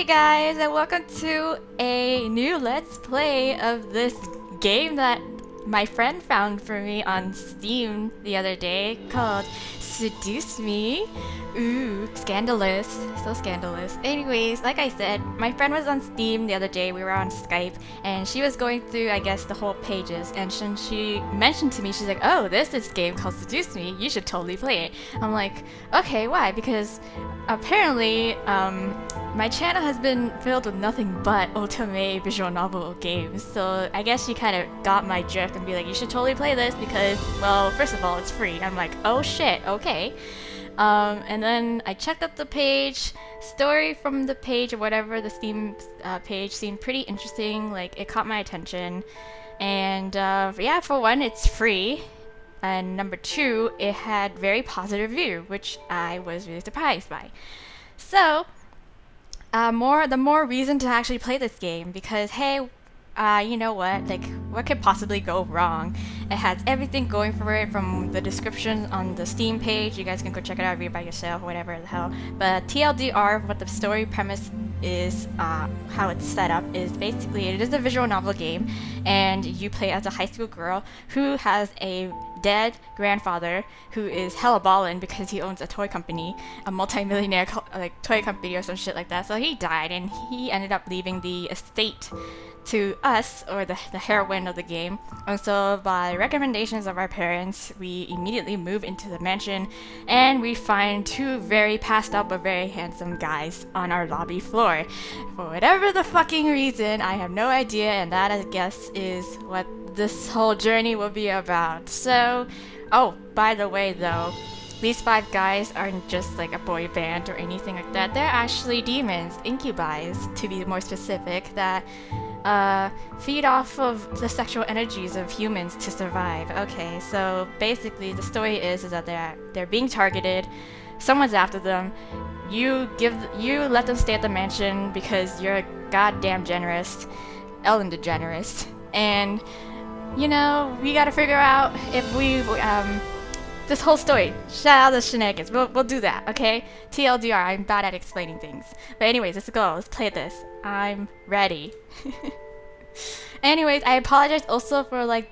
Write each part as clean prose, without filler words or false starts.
guys, and welcome to a new Let's Play of this game that my friend found for me on Steam the other day called Seduce Me. Ooh, scandalous. So scandalous. Anyways, like I said, my friend was on Steam the other day. We were on Skype, and she was going through, I guess, the whole pages. And she mentioned to me, she's like, oh, there's this game called Seduce Me. You should totally play it. I'm like, okay, why? Because apparently, my channel has been filled with nothing but otome visual novel games. So I guess she kind of got my drift and be like, you should totally play this because, well, first of all, it's free. I'm like, oh shit, okay. And then I checked up the page, story from the page or whatever, the Steam page seemed pretty interesting, like it caught my attention. And yeah, for one, it's free. And number two, it had very positive review, which I was really surprised by. So, the more reason to actually play this game, because hey, you know what, like, what could possibly go wrong? It has everything going for it from the description on the Steam page. You guys can go check it out, read by yourself, whatever the hell. But TLDR, what the story premise is, how it's set up, is basically it is a visual novel game, and you play as a high school girl who has a dead grandfather who is hella ballin' because he owns a toy company, a multi-millionaire like toy company or some shit like that. So he died, and he ended up leaving the estate to us, or the heroine of the game. And so by recommendations of our parents, we immediately move into the mansion, and we find two very passed out but very handsome guys on our lobby floor. For whatever the fucking reason, I have no idea, and that, I guess, is what this whole journey will be about. So, oh, by the way though, these five guys aren't just like a boy band or anything like that. They're actually demons, incubi to be more specific, that feed off of the sexual energies of humans to survive. Okay, so basically the story is that they're being targeted. Someone's after them. You let them stay at the mansion because you're goddamn generous, Ellen DeGeneres, and you know, we gotta figure out if we this whole story. Shout out the shenanigans. We'll do that, okay? TLDR, I'm bad at explaining things. But anyways, let's go. Let's play this. I'm ready. Anyways, I apologize also for like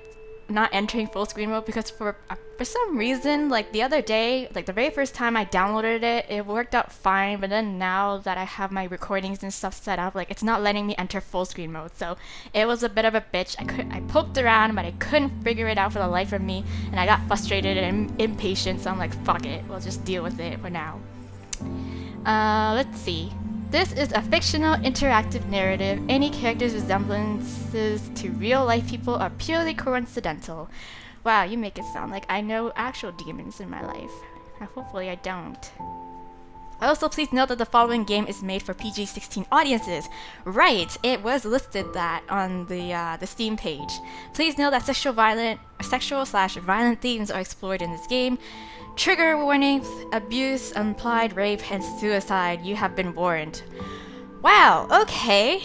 not entering full screen mode, because for some reason, like the other day, like the very first time I downloaded it, it worked out fine, but then now that I have my recordings and stuff set up, like it's not letting me enter full screen mode. So it was a bit of a bitch. I poked around, but I couldn't figure it out for the life of me, and I got frustrated and impatient, so I'm like, fuck it, we'll just deal with it for now. Let's see. This is a fictional interactive narrative. Any character's resemblances to real-life people are purely coincidental. Wow, you make it sound like I know actual demons in my life. Hopefully I don't. Also, please note that the following game is made for PG-16 audiences. Right, it was listed that on the Steam page. Please note that sexual/violent themes are explored in this game. Trigger warnings: abuse, implied rape, and suicide. You have been warned. Wow, okay.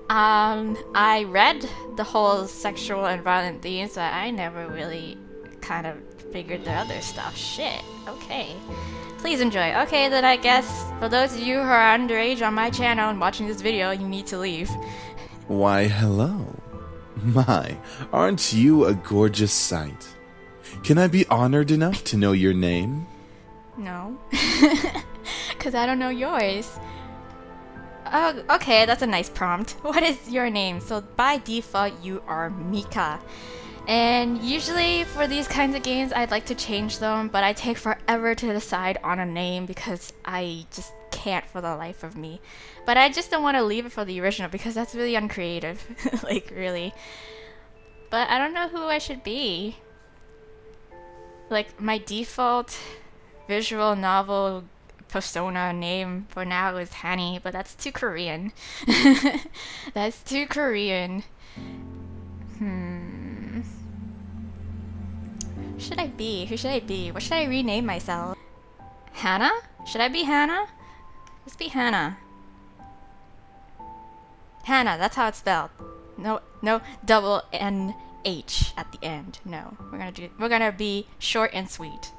I read the whole sexual and violent themes, but I never really kind of figured the other stuff. Shit, okay. Please enjoy. Okay, then I guess for those of you who are underage on my channel and watching this video, you need to leave. Why, hello. My, aren't you a gorgeous sight? Can I be honored enough to know your name? No. Because I don't know yours. Oh, okay, that's a nice prompt. What is your name? So by default, you are Mika. And usually for these kinds of games, I'd like to change them, but I take forever to decide on a name because I just can't for the life of me. But I just don't want to leave it for the original because that's really uncreative. Like, really. But I don't know who I should be. Like, my default visual novel persona name for now is Hanny, but that's too Korean. That's too Korean. Who should I be? Who should I be? What should I rename myself? Hannah? Should I be Hannah? Let's be Hannah. Hannah, that's how it's spelled. No double N-H at the end. No, we're gonna be short and sweet.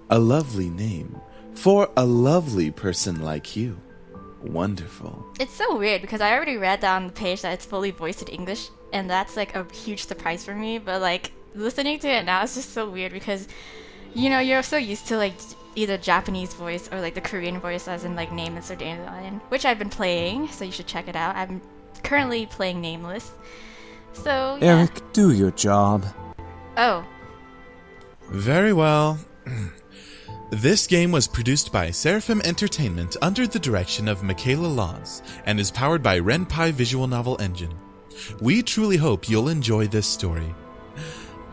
A lovely name for a lovely person like you. Wonderful. It's so weird because I already read that on the page that it's fully voiced in English, and that's like a huge surprise for me. But like listening to it now, it's just so weird because, you know, you're so used to like either Japanese voice or like the Korean voice, as in like Nameless or Dandelion, which I've been playing, so you should check it out. I'm currently playing Nameless. So, yeah. Eric, do your job. Oh. Very well. This game was produced by Seraphim Entertainment under the direction of Michaela Laws and is powered by Renpai Visual Novel Engine. We truly hope you'll enjoy this story.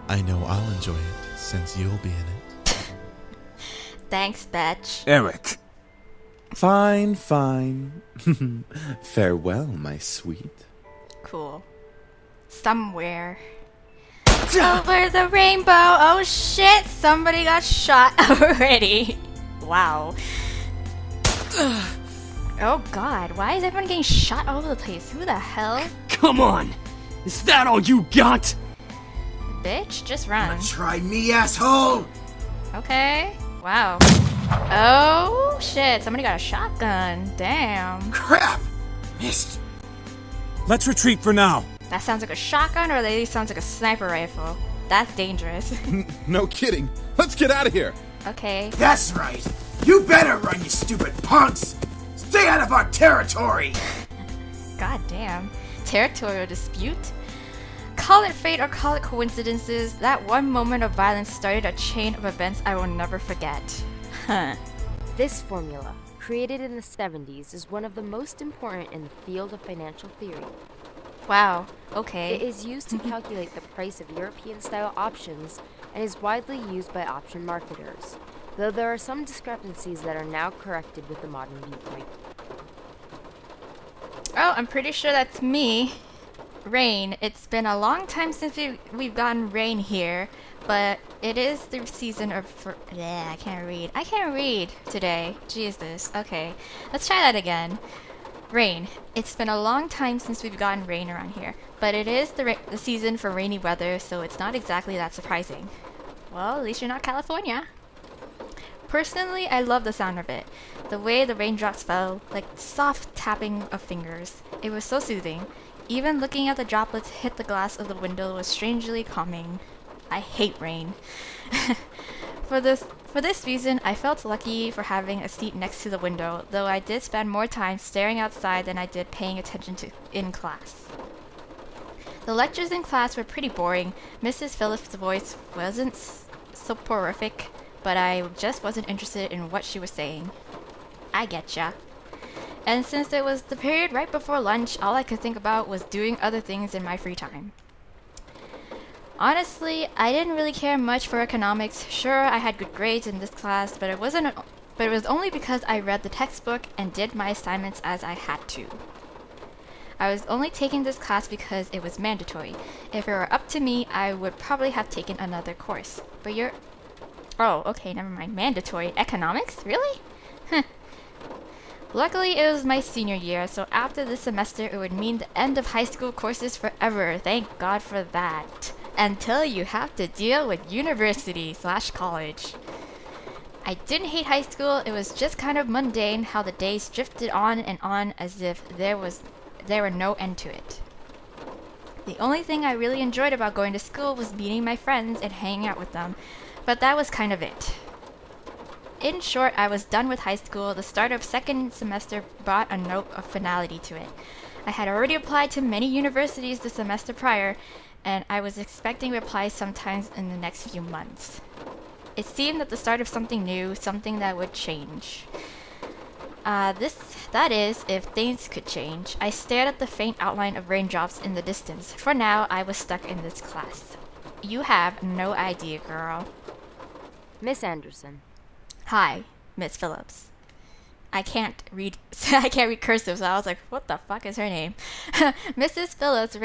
I know I'll enjoy it since you'll be in it. Thanks, Betch. Eric. Fine, fine. Farewell, my sweet. Cool. Somewhere. Over the rainbow! Oh shit! Somebody got shot already. Wow. Oh god, why is everyone getting shot all over the place? Who the hell? Come on! Is that all you got? Bitch, just run. Try me, asshole! Okay. Wow. Oh shit, somebody got a shotgun. Damn. Crap! Missed. Let's retreat for now. That sounds like a shotgun, or at least sounds like a sniper rifle. That's dangerous. No kidding. Let's get out of here. Okay. That's right. You better run, you stupid punks! Stay out of our territory! God damn. Territorial dispute? Call it fate or call it coincidences, that one moment of violence started a chain of events I will never forget. Huh. This formula, created in the 70s, is one of the most important in the field of financial theory. Wow, okay. It is used to calculate the price of European-style options and is widely used by option marketers, though there are some discrepancies that are now corrected with the modern viewpoint. Oh, I'm pretty sure that's me. Rain. It's been a long time since we've gotten rain here, but it is the season of... I can't read. I can't read today. Jesus. Okay, let's try that again. Rain. It's been a long time since we've gotten rain around here, but it is the season for rainy weather, so it's not exactly that surprising. Well, at least you're not California. Personally, I love the sound of it. The way the raindrops fell, like soft tapping of fingers. It was so soothing. Even looking at the droplets hit the glass of the window was strangely calming. I hate rain. For this reason, I felt lucky for having a seat next to the window, though I did spend more time staring outside than I did paying attention to in class. The lectures in class were pretty boring. Mrs. Phillips' voice wasn't soporific, but I just wasn't interested in what she was saying. I getcha. And since it was the period right before lunch, all I could think about was doing other things in my free time. Honestly, I didn't really care much for economics. Sure, I had good grades in this class, but it was only because I read the textbook and did my assignments as I had to. I was only taking this class because it was mandatory. If it were up to me, I would probably have taken another course. But you're... Oh, okay, never mind. Mandatory. Economics? Really? Luckily, it was my senior year, so after this semester, it would mean the end of high school courses forever. Thank God for that. Until you have to deal with university/college. I didn't hate high school, it was just kind of mundane how the days drifted on and on as if there were no end to it. The only thing I really enjoyed about going to school was meeting my friends and hanging out with them, but that was kind of it. In short, I was done with high school. The start of second semester brought a note of finality to it. I had already applied to many universities the semester prior, and I was expecting replies sometimes in the next few months. It seemed at the start of something new, something that would change. That is, if things could change. I stared at the faint outline of raindrops in the distance. For now, I was stuck in this class. You have no idea, girl. Miss Anderson. Hi, Miss Phillips. I can't read I can't read cursive, so I was like, what the fuck is her name? Mrs. Phillips'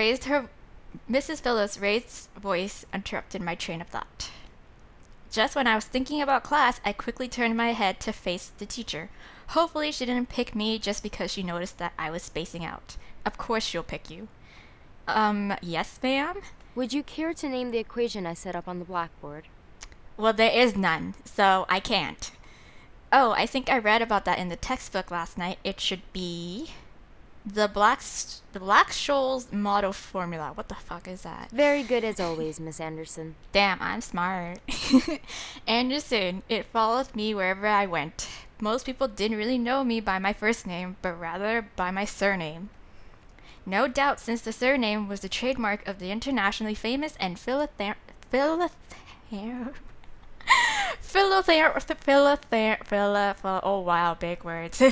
raised voice interrupted my train of thought. Just when I was thinking about class, I quickly turned my head to face the teacher. Hopefully she didn't pick me just because she noticed that I was spacing out. Of course she'll pick you. Yes, ma'am? Would you care to name the equation I set up on the blackboard? Well, there is none, so I can't. Oh, I think I read about that in the textbook last night. It should be the Black-Scholes model formula. What the fuck is that? Very good as always, Miss Anderson. Damn, I'm smart. Anderson, it followed me wherever I went. Most people didn't really know me by my first name, but rather by my surname. No doubt, since the surname was the trademark of the internationally famous and oh wow, big words.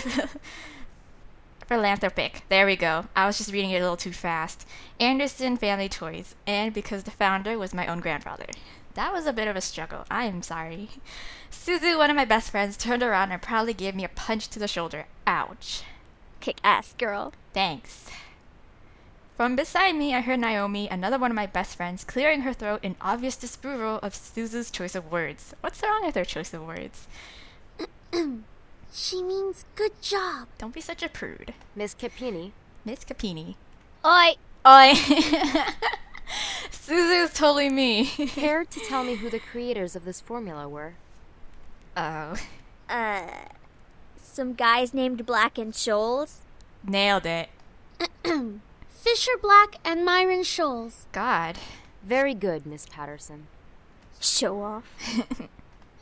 Philanthropic. There we go. I was just reading it a little too fast. Anderson Family Toys, and because the founder was my own grandfather. That was a bit of a struggle. I am sorry. Suzu, one of my best friends, turned around and proudly gave me a punch to the shoulder. Ouch. Kick ass, girl. Thanks. From beside me, I heard Naomi, another one of my best friends, clearing her throat in obvious disapproval of Suzu's choice of words. What's wrong with her choice of words? She means good job. Don't be such a prude. Miss Capini. Miss Capini. Oi! Oi! Suzu's totally me. Care to tell me who the creators of this formula were? Oh. Some guys named Black and Scholes. Nailed it. Fisher Black and Myron Scholes. God. Very good, Miss Patterson. Show off.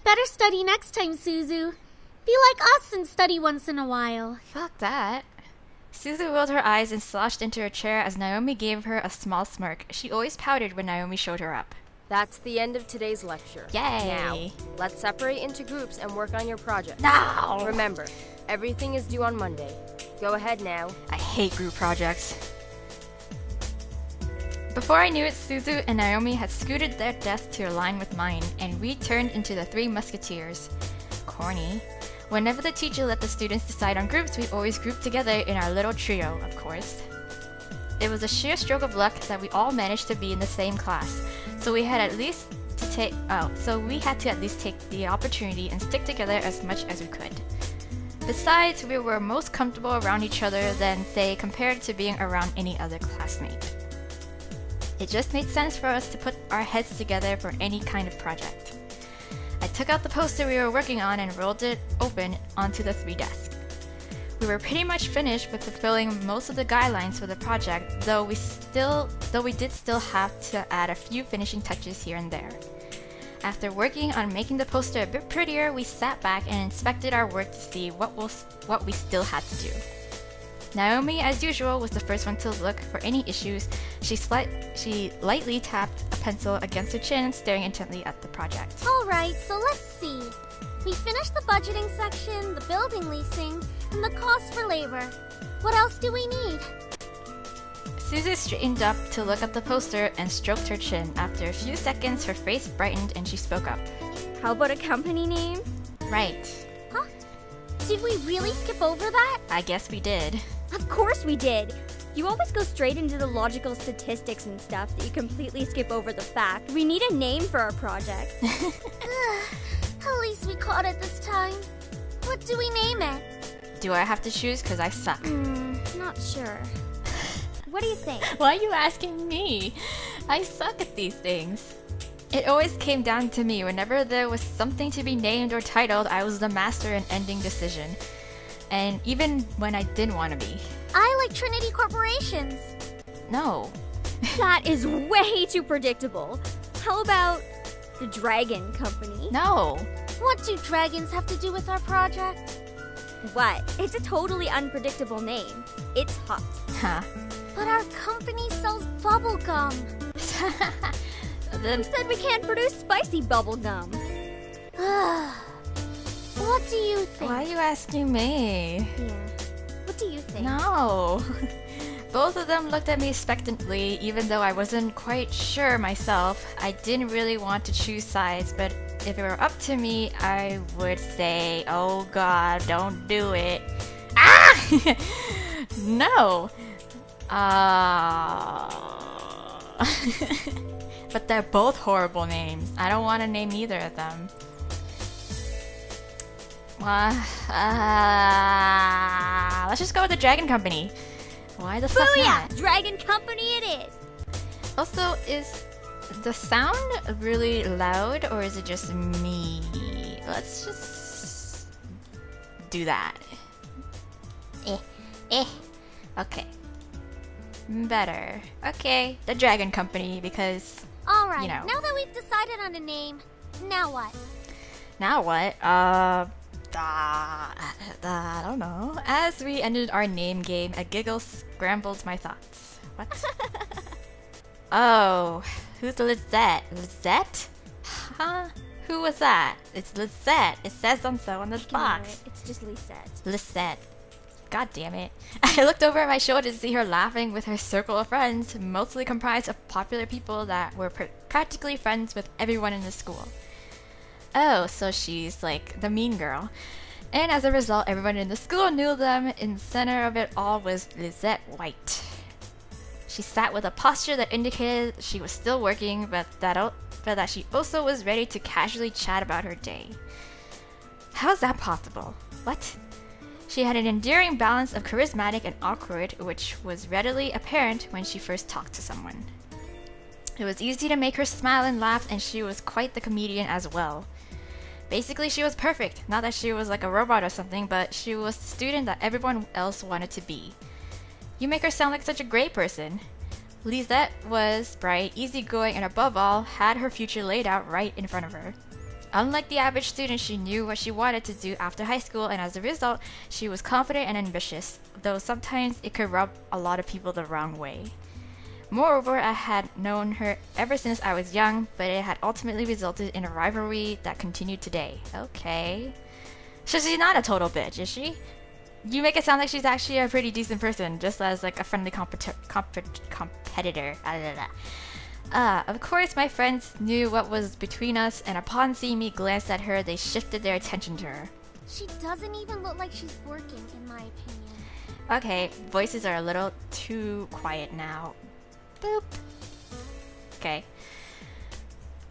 Better study next time, Suzu. Be like us and study once in a while. Fuck that. Suzu rolled her eyes and slouched into her chair as Naomi gave her a small smirk. She always pouted when Naomi showed her up. That's the end of today's lecture. Yay! Now, let's separate into groups and work on your project. No! Remember, everything is due on Monday. Go ahead now. I hate group projects. Before I knew it, Suzu and Naomi had scooted their desks to align with mine, and we turned into the Three Musketeers. Corny. Whenever the teacher let the students decide on groups, we always grouped together in our little trio, of course. It was a sheer stroke of luck that we all managed to be in the same class, so we had to at least take the opportunity and stick together as much as we could. Besides, we were most comfortable around each other than, say, compared to being around any other classmate. It just made sense for us to put our heads together for any kind of project. I took out the poster we were working on and rolled it open onto the 3 desks. We were pretty much finished with fulfilling most of the guidelines for the project, though we did still have to add a few finishing touches here and there. After working on making the poster a bit prettier, we sat back and inspected our work to see what we still had to do. Naomi, as usual, was the first one to look for any issues. She lightly tapped a pencil against her chin, staring intently at the project. Alright, so let's see. We finished the budgeting section, the building leasing, and the cost for labor. What else do we need? Suzu straightened up to look at the poster and stroked her chin. After a few seconds, her face brightened and she spoke up. How about a company name? Right. Huh? Did we really skip over that? I guess we did. Of course we did! You always go straight into the logical statistics and stuff that you completely skip over the fact. We need a name for our project. At least we caught it this time. What do we name it? Do I have to choose? Because I suck. Not sure. What do you think? Why are you asking me? I suck at these things. It always came down to me. Whenever there was something to be named or titled, I was the master in ending decision. And even when I didn't want to be. I like Trinity Corporations. No. That is way too predictable. How about the Dragon Company? No. What do dragons have to do with our project? What? It's a totally unpredictable name. It's hot. Huh. But our company sells bubble gum. Then Who said we can't produce spicy bubble gum? What do you think? why are you asking me? Yeah. What do you think? No. Both of them looked at me expectantly, even though I wasn't quite sure myself. I didn't really want to choose sides, but if it were up to me, I would say, oh god, don't do it. Ah! No. But they're both horrible names. I don't want to name either of them. Let's just go with the Dragon Company. Why the fuck Booyah! not? Dragon Company it is! Also, is the sound really loud or is it just me? Let's just do that. Okay. Better. Okay, the Dragon Company, because... Alright, you know. now that we've decided on a name, now what? Now what? I don't know. As we ended our name game, a giggle scrambled my thoughts. What? Oh, who's Lizette? Lizette? Huh? Who was that? It's Lizette. It says so on the box. It's just Lisette. Lisette. God damn it. I looked over at my shoulder to see her laughing with her circle of friends, mostly comprised of popular people that were practically friends with everyone in the school. Oh, so she's like the mean girl. And as a result, everyone in the school knew them. In the center of it all was Lizette White. She sat with a posture that indicated she was still working, but that she also was ready to casually chat about her day. How's that possible? What? She had an endearing balance of charismatic and awkward, which was readily apparent when she first talked to someone. It was easy to make her smile and laugh, and she was quite the comedian as well. Basically, she was perfect. Not that she was like a robot or something, but she was the student that everyone else wanted to be. You make her sound like such a great person. Lisette was bright, easygoing, and above all, had her future laid out right in front of her. Unlike the average student, she knew what she wanted to do after high school, and as a result, she was confident and ambitious, though sometimes it could rub a lot of people the wrong way. Moreover, I had known her ever since I was young, but it had ultimately resulted in a rivalry that continued today. Okay. So she's not a total bitch, is she? You make it sound like she's actually a pretty decent person, just as like a friendly competitor. Of course, my friends knew what was between us, and upon seeing me glance at her, they shifted their attention to her. She doesn't even look like she's working, in my opinion. Okay, voices are a little too quiet now. Boop. Okay.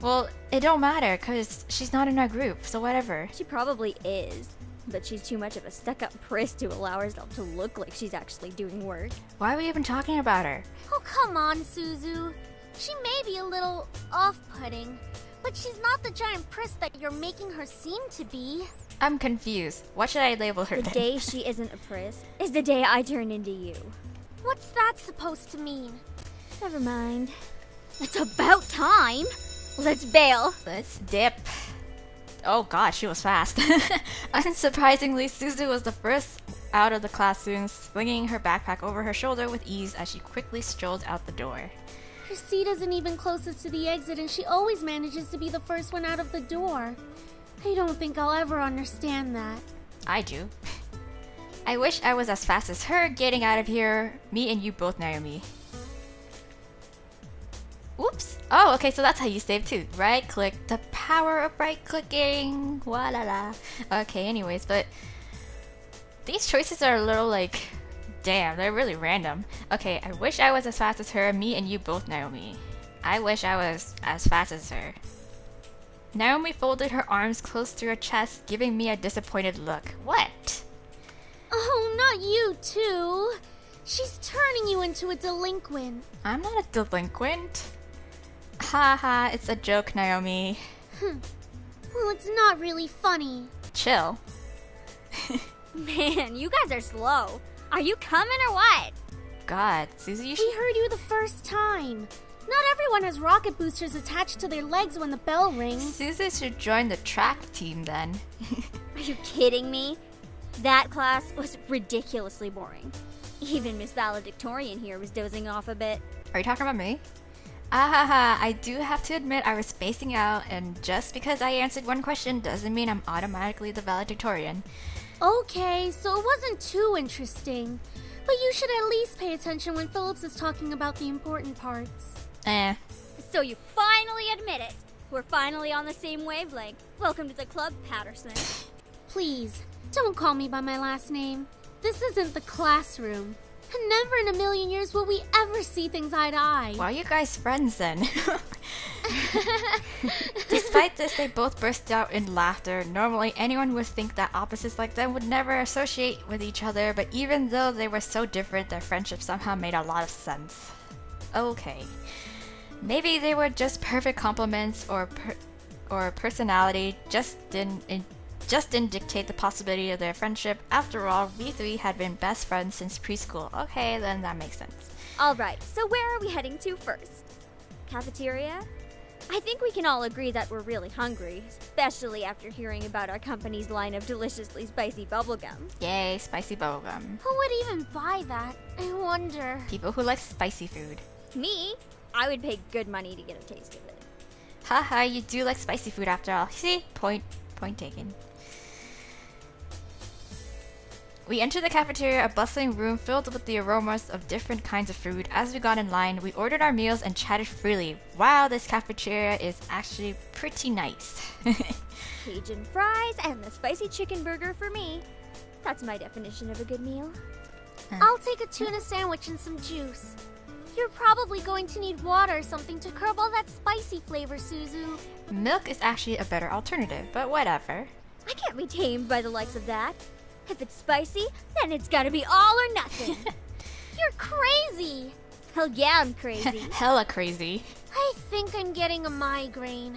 Well, it don't matter, cause she's not in our group, so whatever. She probably is, but she's too much of a stuck-up priss to allow herself to look like she's actually doing work. Why are we even talking about her? Oh, come on, Suzu. She may be a little off-putting, but she's not the giant priss that you're making her seem to be. I'm confused. What should I label her The then? day she isn't a priss is the day I turn into you. What's that supposed to mean? Never mind. It's about time! Let's bail! Let's dip. Oh god, she was fast. Unsurprisingly, Suzu was the first out of the classroom, slinging her backpack over her shoulder with ease as she quickly strolled out the door. Her seat isn't even closest to the exit, and she always manages to be the first one out of the door. I don't think I'll ever understand that. I do. I wish I was as fast as her getting out of here. Me and you both, Naomi. Whoops. Oh, okay, so that's how you save too. Right click. The power of right clicking. Wa la la. Okay, anyways, but these choices are a little like, damn, they're really random. Okay, I wish I was as fast as her. Me and you both, Naomi. I wish I was as fast as her. Naomi folded her arms close to her chest, giving me a disappointed look. What? Oh, not you too. She's turning you into a delinquent. I'm not a delinquent. Haha, it's a joke, Naomi. Well, it's not really funny. Chill. Man, you guys are slow. Are you coming or what? God, Susie, you We should... heard you the first time. Not everyone has rocket boosters attached to their legs when the bell rings. Susie should join the track team then. Are you kidding me? That class was ridiculously boring. Even Miss Valedictorian here was dozing off a bit. Are you talking about me? Ahaha, I do have to admit I was spacing out, and just because I answered one question doesn't mean I'm automatically the valedictorian. Okay, so it wasn't too interesting. But you should at least pay attention when Phillips is talking about the important parts. So you finally admit it. We're finally on the same wavelength. Welcome to the club, Patterson. Please, don't call me by my last name. This isn't the classroom. And never in a million years will we ever see things eye to eye. Why are you guys friends then? Despite this, they both burst out in laughter. Normally, anyone would think that opposites like them would never associate with each other, but even though they were so different, their friendship somehow made a lot of sense. Okay. Maybe they were just perfect complements, or personality just didn't just didn't dictate the possibility of their friendship. After all, we three had been best friends since preschool. Okay, then that makes sense. Alright, so where are we heading to first? Cafeteria? I think we can all agree that we're really hungry, especially after hearing about our company's line of deliciously spicy bubblegum. Yay, spicy bubblegum. Who would even buy that? I wonder. People who like spicy food. Me? I would pay good money to get a taste of it. Haha, you do like spicy food after all. See? Point taken. We entered the cafeteria, a bustling room filled with the aromas of different kinds of food. As we got in line, we ordered our meals and chatted freely. Wow, this cafeteria is actually pretty nice. Cajun fries and the spicy chicken burger for me. That's my definition of a good meal. I'll take a tuna sandwich and some juice. You're probably going to need water or something to curb all that spicy flavor, Suzu. Milk is actually a better alternative, but whatever. I can't be tamed by the likes of that. If it's spicy, then it's gotta be all or nothing. You're crazy! Hell yeah, I'm crazy. Hella crazy. I think I'm getting a migraine.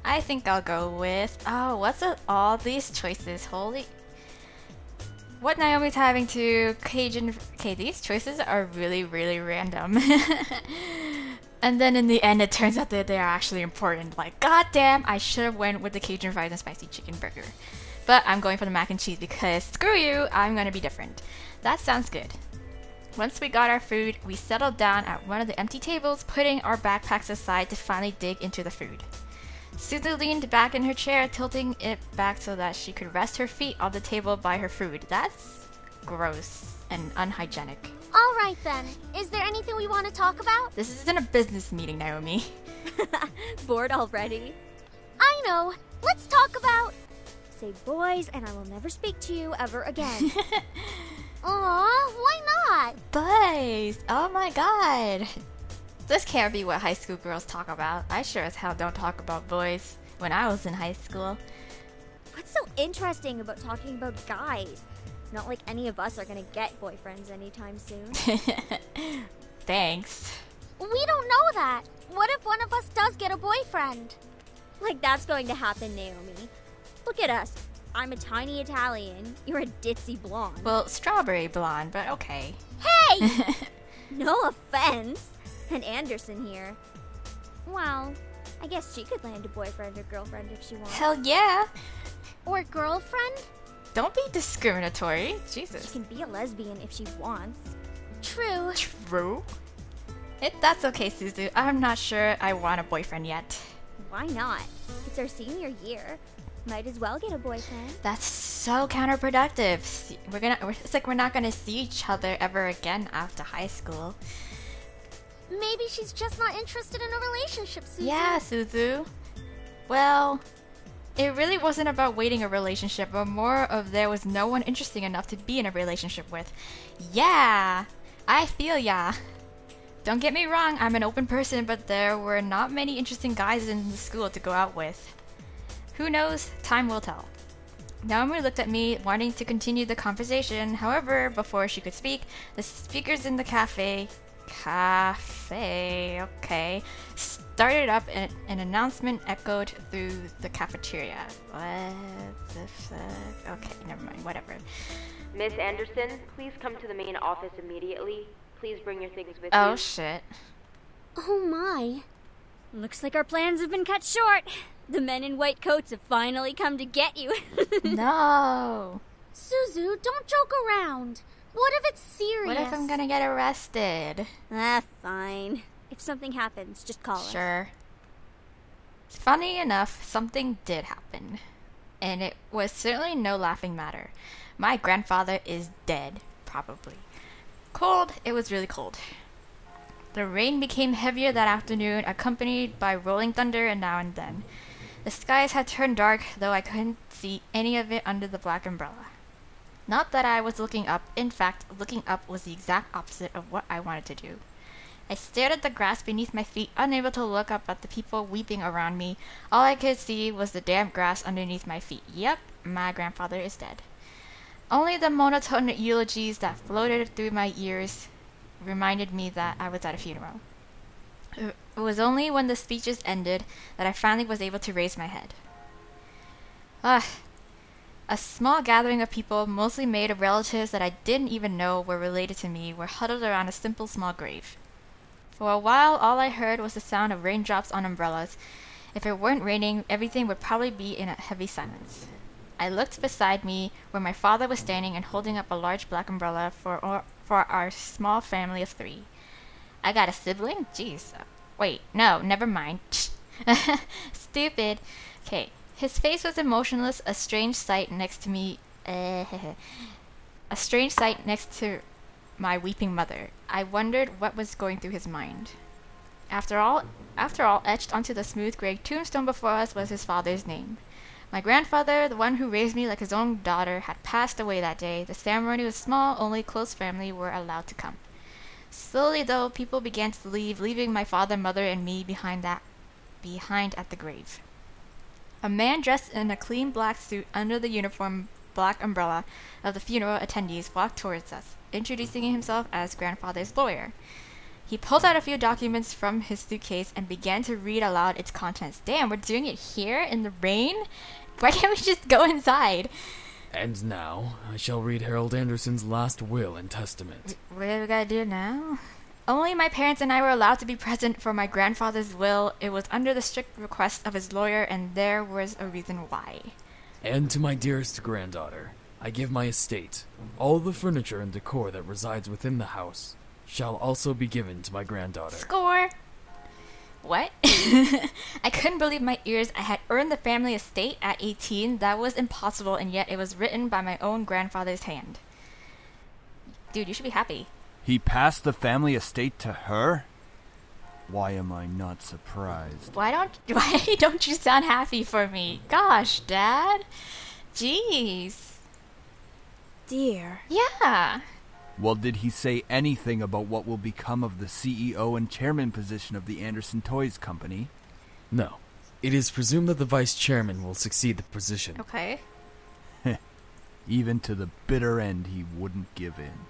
I think I'll go with... Oh, what's all these choices? Holy... What Naomi's having to Cajun... Okay, these choices are really, really random. And then in the end, it turns out that they're actually important. Like, goddamn, I should have went with the Cajun fries and spicy chicken burger. But I'm going for the mac and cheese because, screw you, I'm gonna be different. That sounds good. Once we got our food, we settled down at one of the empty tables, putting our backpacks aside to finally dig into the food. Suzu leaned back in her chair, tilting it back so that she could rest her feet on the table by her food. That's gross and unhygienic. Alright then, is there anything we want to talk about? This isn't a business meeting, Naomi. Bored already? I know, let's talk about... Say boys and I will never speak to you ever again. Aw, why not? Boys! Oh my god! This can't be what high school girls talk about. I sure as hell don't talk about boys when I was in high school. What's so interesting about talking about guys? Not like any of us are gonna get boyfriends anytime soon. Thanks. We don't know that. What if one of us does get a boyfriend? Like that's going to happen, Naomi. Look at us. I'm a tiny Italian. You're a ditzy blonde. Well, strawberry blonde, but okay. Hey! No offense. And Anderson here. Well, I guess she could land a boyfriend or girlfriend if she wants. Hell yeah! Or girlfriend? Don't be discriminatory. She Jesus. can be a lesbian if she wants. True. True. That's okay, Suzu. I'm not sure I want a boyfriend yet. Why not? It's our senior year. Might as well get a boyfriend. That's so counterproductive. It's like we're not gonna see each other ever again after high school. Maybe she's just not interested in a relationship, Suzu. Yeah, Suzu. Well, it really wasn't about waiting a relationship, but more of there was no one interesting enough to be in a relationship with. Yeah, I feel ya. Don't get me wrong, I'm an open person, but there were not many interesting guys in the school to go out with. Who knows? Time will tell. Naomi looked at me, wanting to continue the conversation. However, before she could speak, the speakers in the cafe, okay, started up and an announcement echoed through the cafeteria. What the fuck? Okay, never mind, whatever. Miss Anderson, please come to the main office immediately. Please bring your things with you. Oh shit. Oh my. Looks like our plans have been cut short. The men in white coats have finally come to get you. No. Suzu, don't joke around. What if it's serious? What if I'm gonna get arrested? Fine. If something happens, just call us. Sure. Funny enough, something did happen. And it was certainly no laughing matter. My grandfather is dead, probably. Cold, it was really cold. The rain became heavier that afternoon, accompanied by rolling thunder and now and then. The skies had turned dark, though I couldn't see any of it under the black umbrella. Not that I was looking up. In fact, looking up was the exact opposite of what I wanted to do. I stared at the grass beneath my feet, unable to look up at the people weeping around me. All I could see was the damp grass underneath my feet. Yep, my grandfather is dead. Only the monotone eulogies that floated through my ears reminded me that I was at a funeral. It was only when the speeches ended that I finally was able to raise my head. A small gathering of people, mostly made of relatives that I didn't even know were related to me, were huddled around a simple small grave. For a while, all I heard was the sound of raindrops on umbrellas. If it weren't raining, everything would probably be in a heavy silence. I looked beside me, where my father was standing and holding up a large black umbrella for our small family of 3. I got a sibling? Jeez. Wait, no, never mind. Stupid. Okay. His face was emotionless, a strange sight next to me. A strange sight next to my weeping mother. I wondered what was going through his mind. After all, etched onto the smooth gray tombstone before us was his father's name. My grandfather, the one who raised me like his own daughter, had passed away that day. The ceremony was small, only close family were allowed to come. Slowly, though, people began to leave, leaving my father, mother, and me behind at the grave. A man dressed in a clean black suit under the uniform black umbrella of the funeral attendees walked towards us, introducing himself as grandfather's lawyer. He pulled out a few documents from his suitcase and began to read aloud its contents. Damn, we're doing it here in the rain? Why can't we just go inside? And now, I shall read Harold Anderson's last will and testament. What do we gotta do now? Only my parents and I were allowed to be present for my grandfather's will. It was under the strict request of his lawyer, and there was a reason why. And to my dearest granddaughter, I give my estate. All the furniture and decor that resides within the house shall also be given to my granddaughter. Score! What? I couldn't believe my ears. I had earned the family estate at 18. That was impossible, and yet it was written by my own grandfather's hand. Dude, you should be happy. He passed the family estate to her? Why am I not surprised? Why don't you sound happy for me? Gosh, Dad. Jeez. Dear. Yeah. Well, did he say anything about what will become of the CEO and chairman position of the Anderson Toys Company? No. It is presumed that the vice chairman will succeed the position. Okay. Even to the bitter end, he wouldn't give in.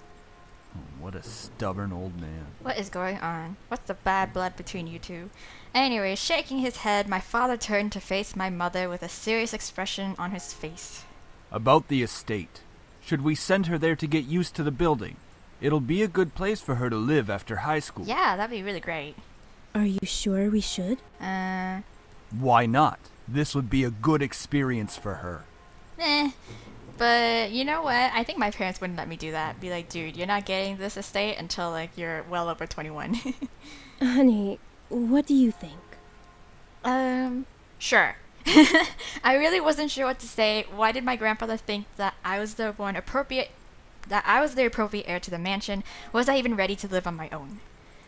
Oh, what a stubborn old man. What is going on? What's the bad blood between you two? Anyway, shaking his head, my father turned to face my mother with a serious expression on his face. About the estate. Should we send her there to get used to the building? It'll be a good place for her to live after high school. Yeah, that'd be really great. Are you sure we should? Why not? This would be a good experience for her. But you know what? I think my parents wouldn't let me do that. Be like, dude, you're not getting this estate until like you're well over 21. Honey, what do you think? Sure. I really wasn't sure what to say. Why did my grandfather think that I was the appropriate heir to the mansion? Was I even ready to live on my own?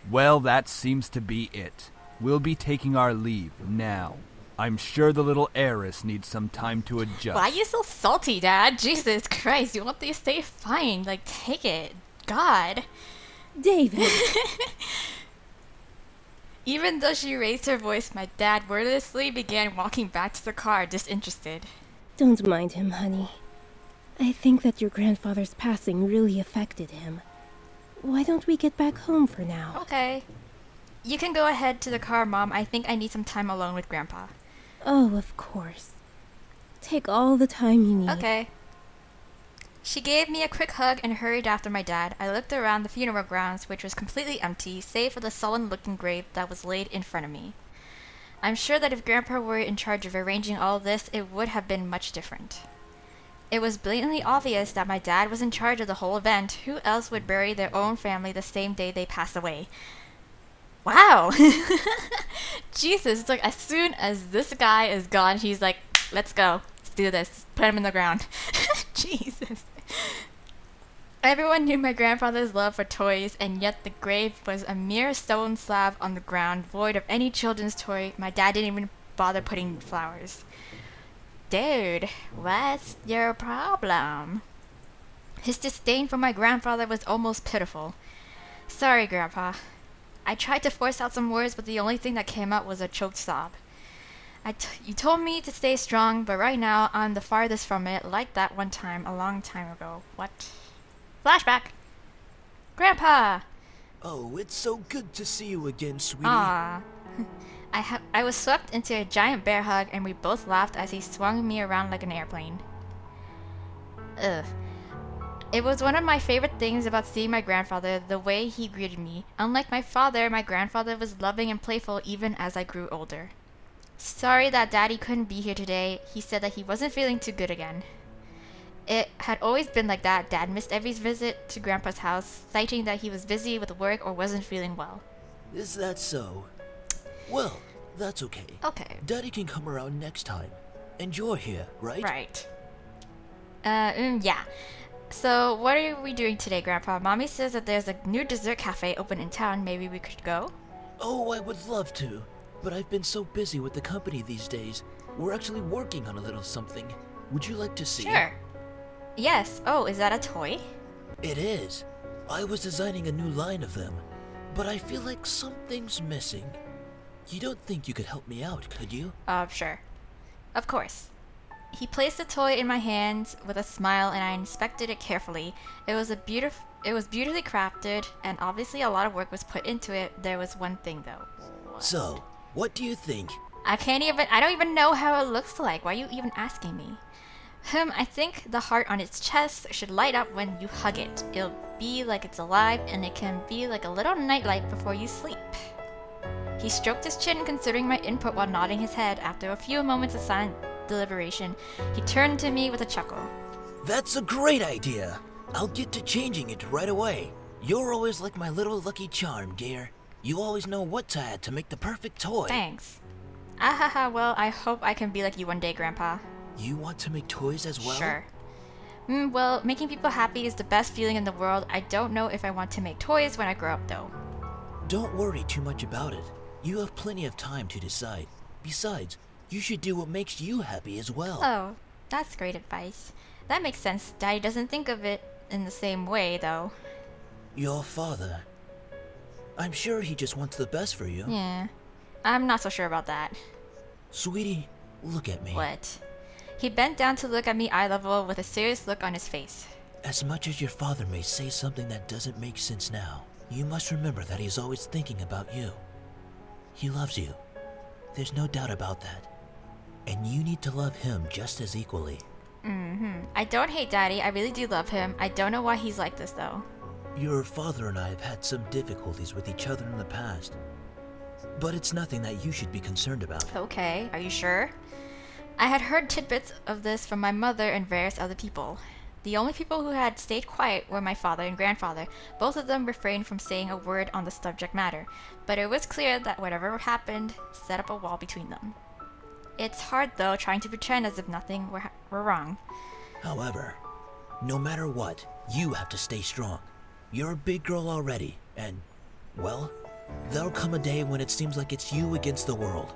Well, that seems to be it. We'll be taking our leave now. I'm sure the little heiress needs some time to adjust. Why are you so salty, Dad? Jesus Christ, you want the estate? Fine, like, take it. God. David. Even though she raised her voice, my dad wordlessly began walking back to the car, disinterested. Don't mind him, honey. I think that your grandfather's passing really affected him. Why don't we get back home for now? Okay. You can go ahead to the car, Mom. I think I need some time alone with Grandpa. Oh, of course. Take all the time you need. Okay. She gave me a quick hug and hurried after my dad. I looked around the funeral grounds, which was completely empty, save for the sullen-looking grave that was laid in front of me. I'm sure that if Grandpa were in charge of arranging all this, it would have been much different. It was blatantly obvious that my dad was in charge of the whole event. Who else would bury their own family the same day they pass away? Wow! Jesus, it's like as soon as this guy is gone, he's like, let's go. Let's do this. Put him in the ground. Jesus. Everyone knew my grandfather's love for toys, and yet the grave was a mere stone slab on the ground, void of any children's toy. My dad didn't even bother putting flowers. Dude, what's your problem? His disdain for my grandfather was almost pitiful. Sorry, Grandpa. I tried to force out some words, but the only thing that came out was a choked sob. You told me to stay strong, but right now I'm the farthest from it, like that one time a long time ago. What? Flashback! Grandpa! Oh, it's so good to see you again, sweetie. Ah. I was swept into a giant bear hug, and we both laughed as he swung me around like an airplane. Ugh. It was one of my favorite things about seeing my grandfather, the way he greeted me. Unlike my father, my grandfather was loving and playful even as I grew older. Sorry that Daddy couldn't be here today. He said that he wasn't feeling too good again. It had always been like that. Dad missed every visit to Grandpa's house, citing that he was busy with work or wasn't feeling well. Is that so? Well, that's okay. Okay. Daddy can come around next time. And you're here, right? Right. Yeah. So, what are we doing today, Grandpa? Mommy says that there's a new dessert cafe open in town. Maybe we could go? Oh, I would love to. But I've been so busy with the company these days. We're actually working on a little something. Would you like to see? Sure. Yes. Oh, is that a toy? It is. I was designing a new line of them. But I feel like something's missing. You don't think you could help me out, could you? Sure. Of course. He placed the toy in my hands with a smile, and I inspected it carefully. It was beautifully crafted, and obviously a lot of work was put into it. There was one thing though. So, what do you think? I don't even know how it looks like. Why are you even asking me? I think the heart on its chest should light up when you hug it. It'll be like it's alive, and it can be like a little nightlight before you sleep. He stroked his chin, considering my input while nodding his head. After a few moments of silent deliberation, he turned to me with a chuckle. That's a great idea. I'll get to changing it right away. You're always like my little lucky charm, dear. You always know what to add to make the perfect toy. Thanks. Ahaha, well, I hope I can be like you one day, Grandpa. You want to make toys as well? Sure. Well, making people happy is the best feeling in the world. I don't know if I want to make toys when I grow up, though. Don't worry too much about it. You have plenty of time to decide. Besides, you should do what makes you happy as well. Oh, that's great advice. That makes sense. Daddy doesn't think of it in the same way, though. Your father. I'm sure he just wants the best for you. Yeah. I'm not so sure about that. Sweetie, look at me. What? He bent down to look at me eye level with a serious look on his face. As much as your father may say something that doesn't make sense now, you must remember that he's always thinking about you. He loves you. There's no doubt about that. And you need to love him just as equally. I don't hate Daddy. I really do love him. I don't know why he's like this, though. Your father and I have had some difficulties with each other in the past. But it's nothing that you should be concerned about. Okay, are you sure? I had heard tidbits of this from my mother and various other people. The only people who had stayed quiet were my father and grandfather. Both of them refrained from saying a word on the subject matter, but it was clear that whatever happened set up a wall between them. It's hard, though, trying to pretend as if nothing were wrong. However, no matter what, you have to stay strong. You're a big girl already, and, well, there'll come a day when it seems like it's you against the world.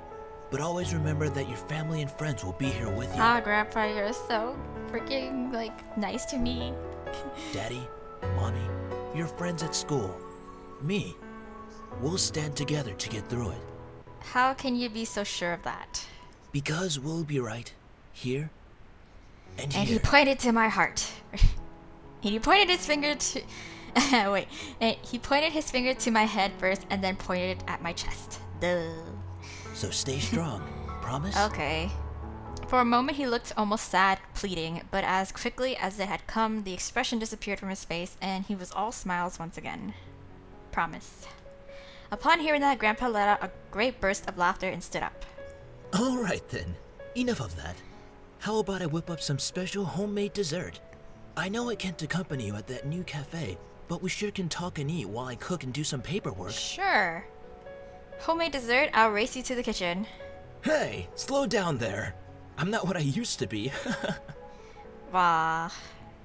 But always remember that your family and friends will be here with you. Grandpa, you're so freaking, nice to me. Daddy, Mommy, your friends at school, me. We'll stand together to get through it. How can you be so sure of that? Because we'll be right here and here. And he pointed to my heart. He pointed his finger to... Wait. He pointed his finger to my head first and then pointed it at my chest. Duh. So stay strong. Promise? Okay. For a moment he looked almost sad, pleading, but as quickly as it had come, the expression disappeared from his face and he was all smiles once again. Promise. Upon hearing that, Grandpa let out a great burst of laughter and stood up. Alright then. Enough of that. How about I whip up some special homemade dessert? I know I can't accompany you at that new cafe, but we sure can talk and eat while I cook and do some paperwork. Sure. Homemade dessert, I'll race you to the kitchen. Hey, slow down there. I'm not what I used to be. Wah.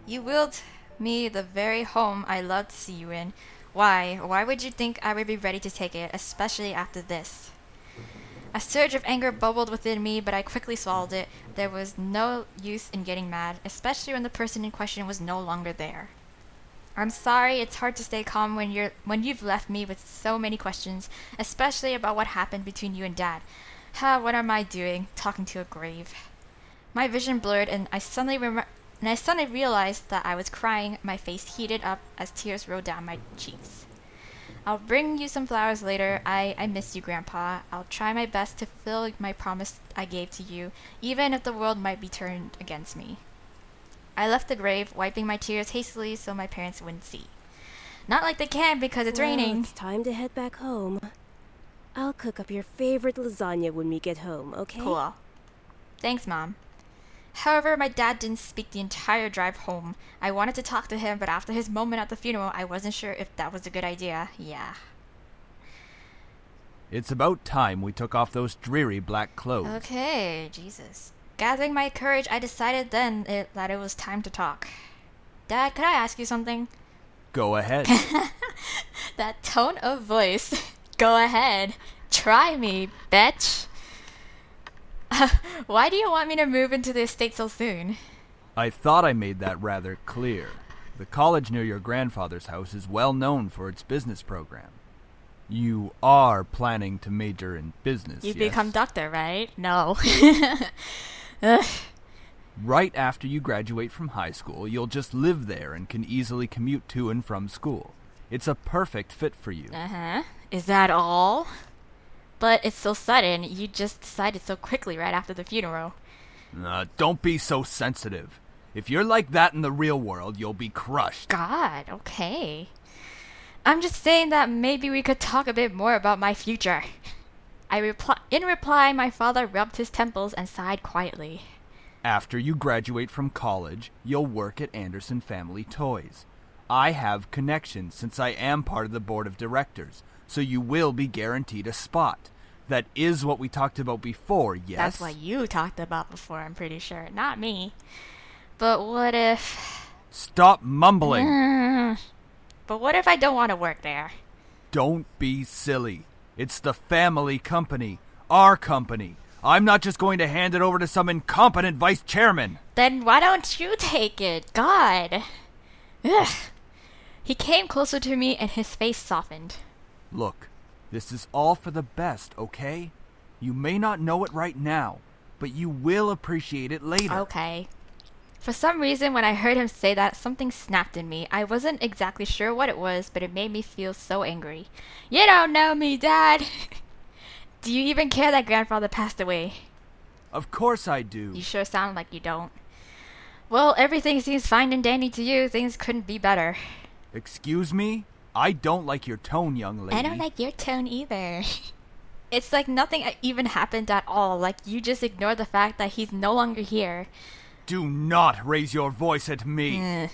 You willed me the very home I love to see you in. Why would you think I would be ready to take it, especially after this? A surge of anger bubbled within me, but I quickly swallowed it. There was no use in getting mad, especially when the person in question was no longer there. I'm sorry, it's hard to stay calm when you've left me with so many questions, especially about what happened between you and Dad. What am I doing, talking to a grave? My vision blurred, and I suddenly realized that I was crying. My face heated up as tears rolled down my cheeks. I'll bring you some flowers later. I miss you, Grandpa. I'll try my best to fulfill my promise I gave to you, even if the world might be turned against me. I left the grave, wiping my tears hastily so my parents wouldn't see. Not like they can because it's raining. It's time to head back home. I'll cook up your favorite lasagna when we get home, okay? Cool. Thanks, Mom. However, my dad didn't speak the entire drive home. I wanted to talk to him, but after his moment at the funeral, I wasn't sure if that was a good idea. Yeah. It's about time we took off those dreary black clothes. Okay, Jesus. Gathering my courage, I decided then that it was time to talk. Dad, could I ask you something? Go ahead. That tone of voice. Go ahead. Try me, bitch. Why do you want me to move into the estate so soon? I thought I made that rather clear. The college near your grandfather's house is well known for its business program. You are planning to major in business, You yes? become doctor, right? No. Right after you graduate from high school, you'll just live there and can easily commute to and from school. It's a perfect fit for you. Uh-huh. Is that all? But it's so sudden. You just decided so quickly right after the funeral. Don't be so sensitive. If you're like that in the real world, you'll be crushed. God, okay. I'm just saying that maybe we could talk a bit more about my future. In reply, my father rubbed his temples and sighed quietly. After you graduate from college, you'll work at Anderson Family Toys. I have connections since I am part of the board of directors, so you will be guaranteed a spot. That is what we talked about before, yes? That's what you talked about before, I'm pretty sure. Not me. But what if... Stop mumbling! But what if I don't want to work there? Don't be silly. It's the family company. Our company. I'm not just going to hand it over to some incompetent vice chairman. Then why don't you take it? God. Ugh. He came closer to me and his face softened. Look, this is all for the best, okay? You may not know it right now, but you will appreciate it later. Okay. For some reason, when I heard him say that, something snapped in me. I wasn't exactly sure what it was, but it made me feel so angry. You don't know me, Dad! Do you even care that grandfather passed away? Of course I do. You sure sound like you don't. Well, everything seems fine and dandy to you. Things couldn't be better. Excuse me? I don't like your tone, young lady. I don't like your tone either. It's like nothing even happened at all. Like you just ignored the fact that he's no longer here. Do not raise your voice at me.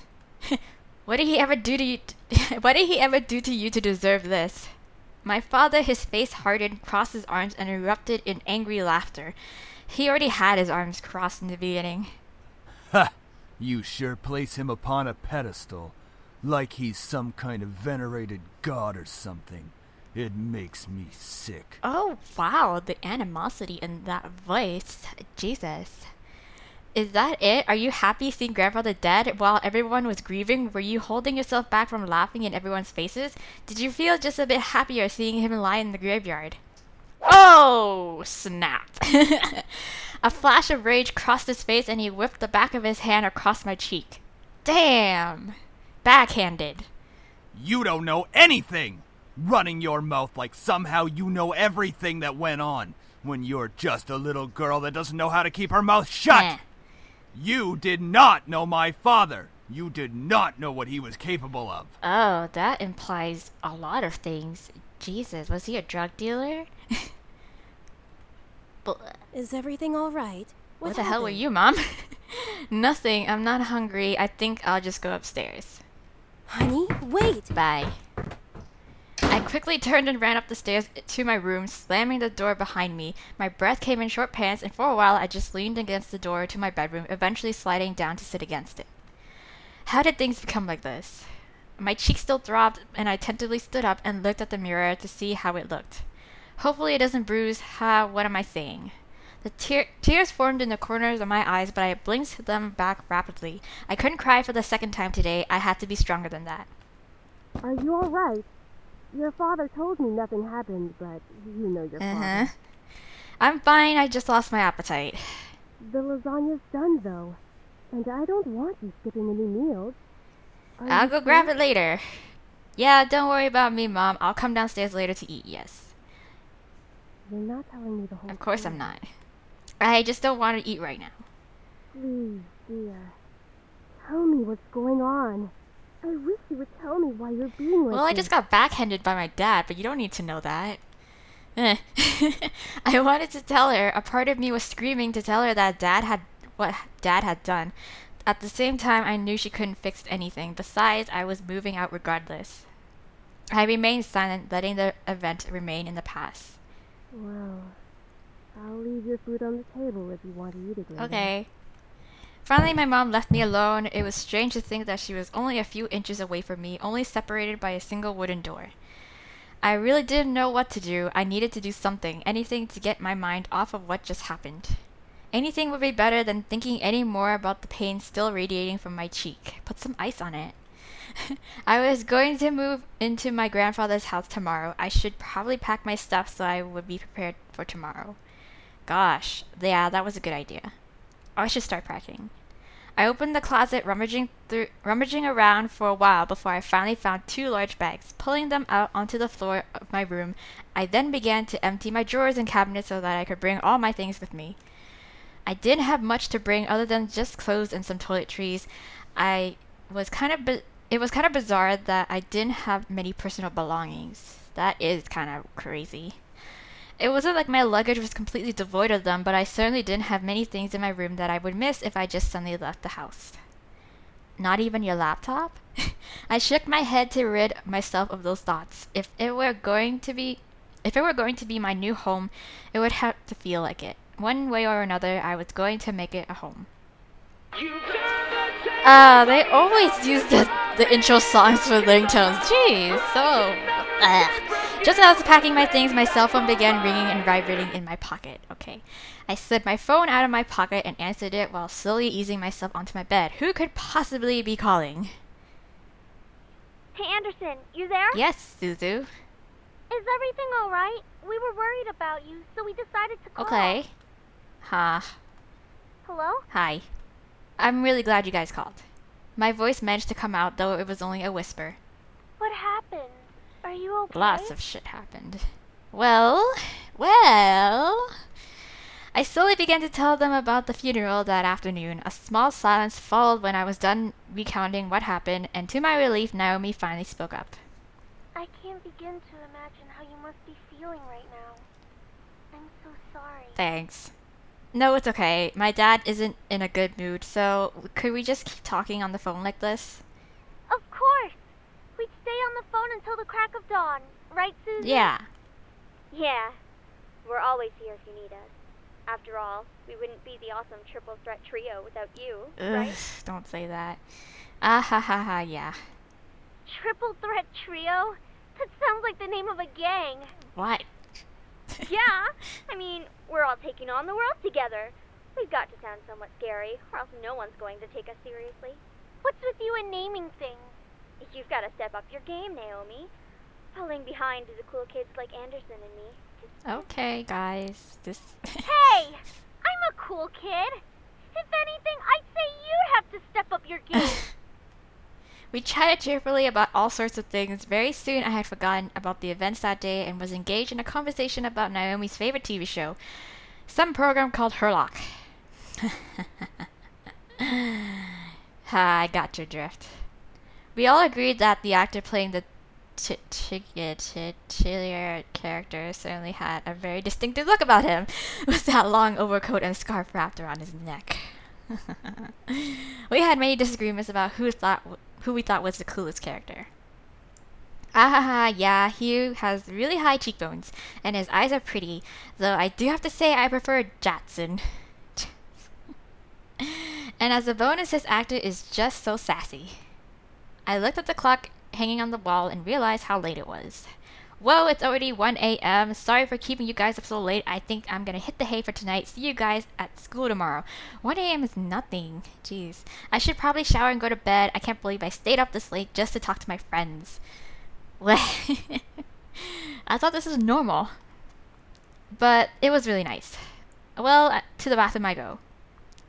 What did he ever do to you? What did he ever do to you to deserve this? My father, his face hardened, crossed his arms, and erupted in angry laughter. He already had his arms crossed in the beginning. Ha! You sure place him upon a pedestal, like he's some kind of venerated god or something. It makes me sick. Oh, wow, the animosity in that voice. Jesus. Is that it? Are you happy seeing grandfather dead while everyone was grieving? Were you holding yourself back from laughing in everyone's faces? Did you feel just a bit happier seeing him lie in the graveyard? Oh, snap. A flash of rage crossed his face and he whipped the back of his hand across my cheek. Damn. Backhanded. You don't know anything! Running your mouth like somehow you know everything that went on, when you're just a little girl that doesn't know how to keep her mouth shut! You did not know my father! You did not know what he was capable of! Oh, that implies a lot of things. Jesus, was he a drug dealer? Is everything all right? What the hell were you, Mom? Nothing. I'm not hungry. I think I'll just go upstairs. Honey, wait! Bye. I quickly turned and ran up the stairs to my room, slamming the door behind me. My breath came in short pants, and for a while I just leaned against the door to my bedroom, eventually sliding down to sit against it. How did things become like this? My cheeks still throbbed, and I tentatively stood up and looked at the mirror to see how it looked. Hopefully it doesn't bruise. What am I saying? The tears formed in the corners of my eyes, but I blinked them back rapidly. I couldn't cry for the second time today. I had to be stronger than that. Are you all right? Your father told me nothing happened, but you know your father. I'm fine. I just lost my appetite. The lasagna's done, though. And I don't want you skipping any meals. I'll go grab it later. Yeah, don't worry about me, Mom. I'll come downstairs later to eat, yes. You're not telling me the whole Of course I'm not. I just don't want to eat right now. Please, dear. tell me what's going on. I wish you would tell me why you're being like Well, I this. just got backhanded by my dad, but you don't need to know that. I wanted to tell her. A part of me was screaming to tell her that what Dad had done. At the same time, I knew she couldn't fix anything. Besides, I was moving out regardless. I remained silent, letting the event remain in the past. Well, I'll leave your food on the table if you want to eat it later. Okay. Finally, my mom left me alone. It was strange to think that she was only a few inches away from me, only separated by a single wooden door. I really didn't know what to do. I needed to do something, anything to get my mind off of what just happened. Anything would be better than thinking any more about the pain still radiating from my cheek. Put some ice on it. I was going to move into my grandfather's house tomorrow. I should probably pack my stuff so I would be prepared for tomorrow. Gosh, yeah, that was a good idea. I should start packing. I opened the closet, rummaging around for a while before I finally found 2 large bags. Pulling them out onto the floor of my room, I then began to empty my drawers and cabinets so that I could bring all my things with me. I didn't have much to bring other than just clothes and some toiletries. It was kind of bizarre that I didn't have many personal belongings. That is kind of crazy. It wasn't like my luggage was completely devoid of them, but I certainly didn't have many things in my room that I would miss if I just suddenly left the house. Not even your laptop? I shook my head to rid myself of those thoughts. If it were going to be my new home, it would have to feel like it. One way or another, I was going to make it a home. They always use the intro songs for ringtones. Jeez, Just as I was packing my things, my cell phone began ringing and vibrating in my pocket. Okay. I slid my phone out of my pocket and answered it while slowly easing myself onto my bed. Who could possibly be calling? Hey, Anderson, you there? Yes, Suzu. Is everything alright? We were worried about you, so we decided to call. Okay. Hello? Hi. I'm really glad you guys called. My voice managed to come out, though it was only a whisper. What happened? Are you okay? Lots of shit happened. Well... I slowly began to tell them about the funeral that afternoon. A small silence followed when I was done recounting what happened, and to my relief, Naomi finally spoke up. I can't begin to imagine how you must be feeling right now. I'm so sorry. Thanks. No, it's okay. My dad isn't in a good mood, so could we just keep talking on the phone like this? Of course! We'd stay on the phone until the crack of dawn. Right, Susan? Yeah. Yeah. We're always here if you need us. After all, we wouldn't be the awesome triple threat trio without you, right? Don't say that. Ah, yeah. Triple threat trio? That sounds like the name of a gang. What? Yeah, I mean, we're all taking on the world together. We've got to sound somewhat scary, or else no one's going to take us seriously. What's with you and naming things? You've got to step up your game, Naomi. Falling behind the cool kids like Anderson and me. Okay, guys. Hey! I'm a cool kid! If anything, I'd say you'd have to step up your game. We chatted cheerfully about all sorts of things. Very soon I had forgotten about the events that day and was engaged in a conversation about Naomi's favorite TV show. Some program called Herlock. I got your drift. We all agreed that the actor playing the titular character certainly had a very distinctive look about him, with that long overcoat and scarf wrapped around his neck. We had many disagreements about who we thought was the coolest character. Yeah, he has really high cheekbones, and his eyes are pretty, though I do have to say I prefer Jatson. And as a bonus, his actor is just so sassy. I looked at the clock hanging on the wall and realized how late it was. Whoa, it's already 1 a.m. Sorry for keeping you guys up so late. I think I'm gonna hit the hay for tonight. See you guys at school tomorrow. 1 a.m. is nothing. Jeez. I should probably shower and go to bed. I can't believe I stayed up this late just to talk to my friends. I thought this was normal. But it was really nice. Well, to the bathroom I go.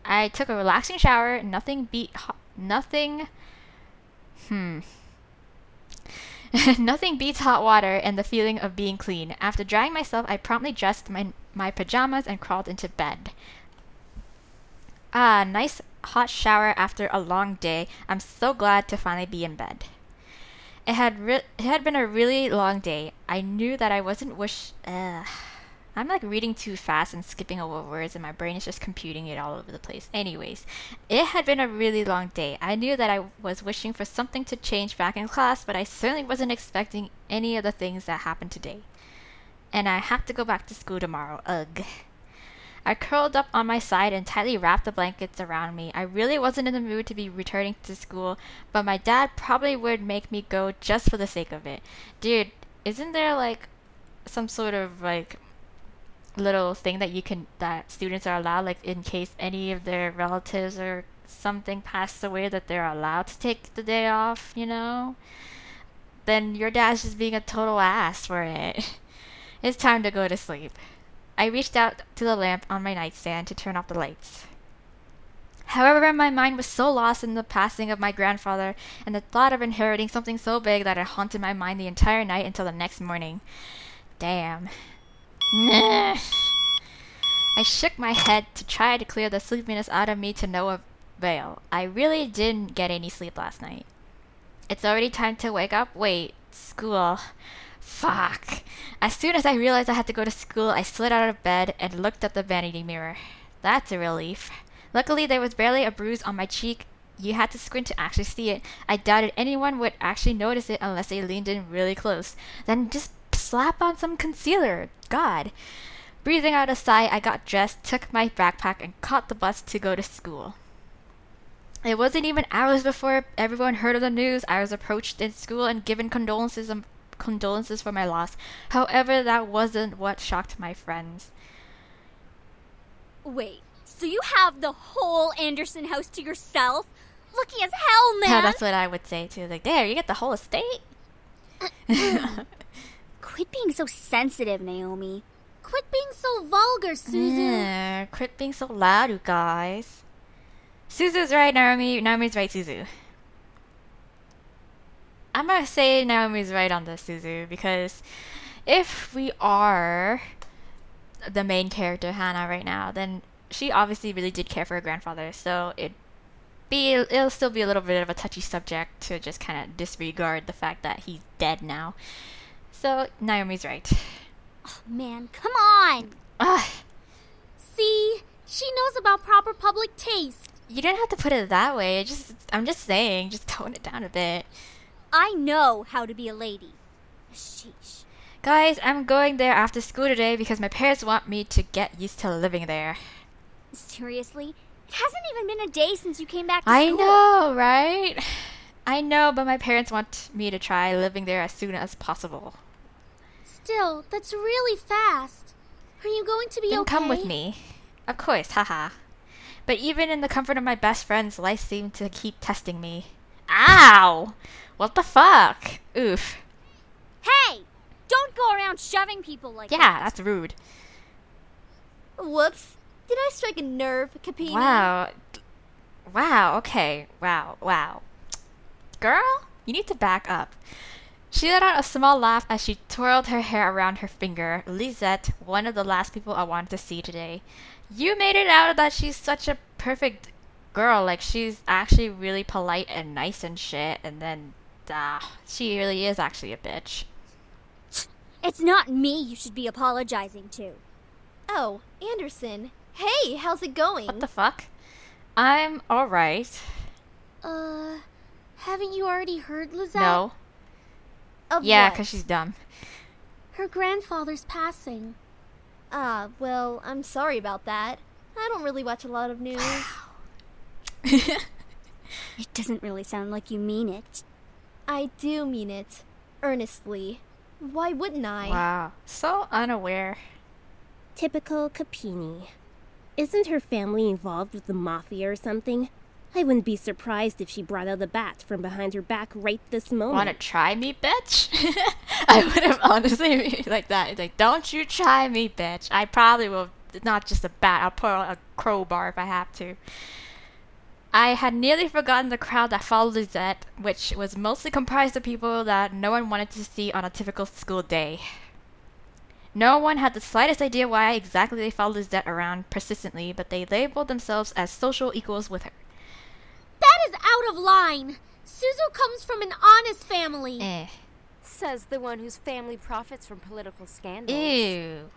I took a relaxing shower. Nothing beats hot water and the feeling of being clean. After drying myself, I promptly dressed my pajamas and crawled into bed. Nice hot shower after a long day. I'm so glad to finally be in bed. It had been a really long day. I knew that I wasn't I'm like reading too fast and skipping over words, and my brain is just computing it all over the place. Anyways, it had been a really long day. I knew that I was wishing for something to change back in class, but I certainly wasn't expecting any of the things that happened today. And I have to go back to school tomorrow. Ugh. I curled up on my side and tightly wrapped the blankets around me. I really wasn't in the mood to be returning to school, but my dad probably would make me go just for the sake of it. Dude, isn't there like some sort of like little thing that students are allowed, like in case any of their relatives or something passed away, that they're allowed to take the day off, you know? Then your dad's just being a total ass for it. It's time to go to sleep. I reached out to the lamp on my nightstand to turn off the lights. However, my mind was so lost in the passing of my grandfather and the thought of inheriting something so big that it haunted my mind the entire night until the next morning. Damn. Nah. I shook my head to try to clear the sleepiness out of me to no avail. I really didn't get any sleep last night. It's already time to wake up? Wait, school. Fuck. As soon as I realized I had to go to school, I slid out of bed and looked at the vanity mirror. That's a relief. Luckily, there was barely a bruise on my cheek. You had to squint to actually see it. I doubted anyone would actually notice it unless they leaned in really close. Then just slap on some concealer. God. Breathing out a sigh, I got dressed, took my backpack, and caught the bus to go to school. It wasn't even hours before everyone heard of the news. I was approached in school and given condolences for my loss. However, that wasn't what shocked my friends. Wait, so you have the whole Anderson house to yourself? Lucky as hell, man! Yeah, that's what I would say too. Like, there, you get the whole estate? Quit being so sensitive, Naomi. Quit being so vulgar, Suzu. Quit being so loud, you guys. Suzu's right, Naomi. Naomi's right, Suzu. I'm gonna say Naomi's right on this, Suzu, because if we are the main character, Hannah, right now, then she obviously really did care for her grandfather, so it'll still be a little bit of a touchy subject to just kind of disregard the fact that he's dead now. So, Naomi's right. Oh, man, come on! See? She knows about proper public taste. You didn't have to put it that way. I'm just saying, just tone it down a bit. I know how to be a lady. Sheesh. Guys, I'm going there after school today because my parents want me to get used to living there. Seriously? It hasn't even been a day since you came back to school. I know, right? I know, but my parents want me to try living there as soon as possible. Still, that's really fast. Are you going to be Then okay? come with me. Of course, haha. But even in the comfort of my best friends, life seemed to keep testing me. Ow! What the fuck? Oof. Hey! Don't go around shoving people like that. Yeah, that's rude. Whoops. Did I strike a nerve, Capini? Wow. Wow, okay. Wow. Girl, you need to back up. She let out a small laugh as she twirled her hair around her finger. Lisette, one of the last people I wanted to see today. You made it out that she's such a perfect girl. Like, she's actually really polite and nice and shit. And then, she really is actually a bitch. It's not me you should be apologizing to. Oh, Anderson. Hey, how's it going? What the fuck? I'm alright. Haven't you already heard, Lisette? No. Yeah, because she's dumb. Her grandfather's passing. Well, I'm sorry about that. I don't really watch a lot of news. It doesn't really sound like you mean it. I do mean it. Earnestly. Why wouldn't I? Wow. So unaware. Typical Capini. Isn't her family involved with the mafia or something? I wouldn't be surprised if she brought out a bat from behind her back right this moment. Wanna try me, bitch? I would have honestly been like that. It's like, don't you try me, bitch. I probably will, not just a bat, I'll pull out a crowbar if I have to. I had nearly forgotten the crowd that followed Lisette, which was mostly comprised of people that no one wanted to see on a typical school day. No one had the slightest idea why exactly they followed Lisette around persistently, but they labeled themselves as social equals with her. That is out of line. Suzu comes from an honest family. Says the one whose family profits from political scandals. Ew.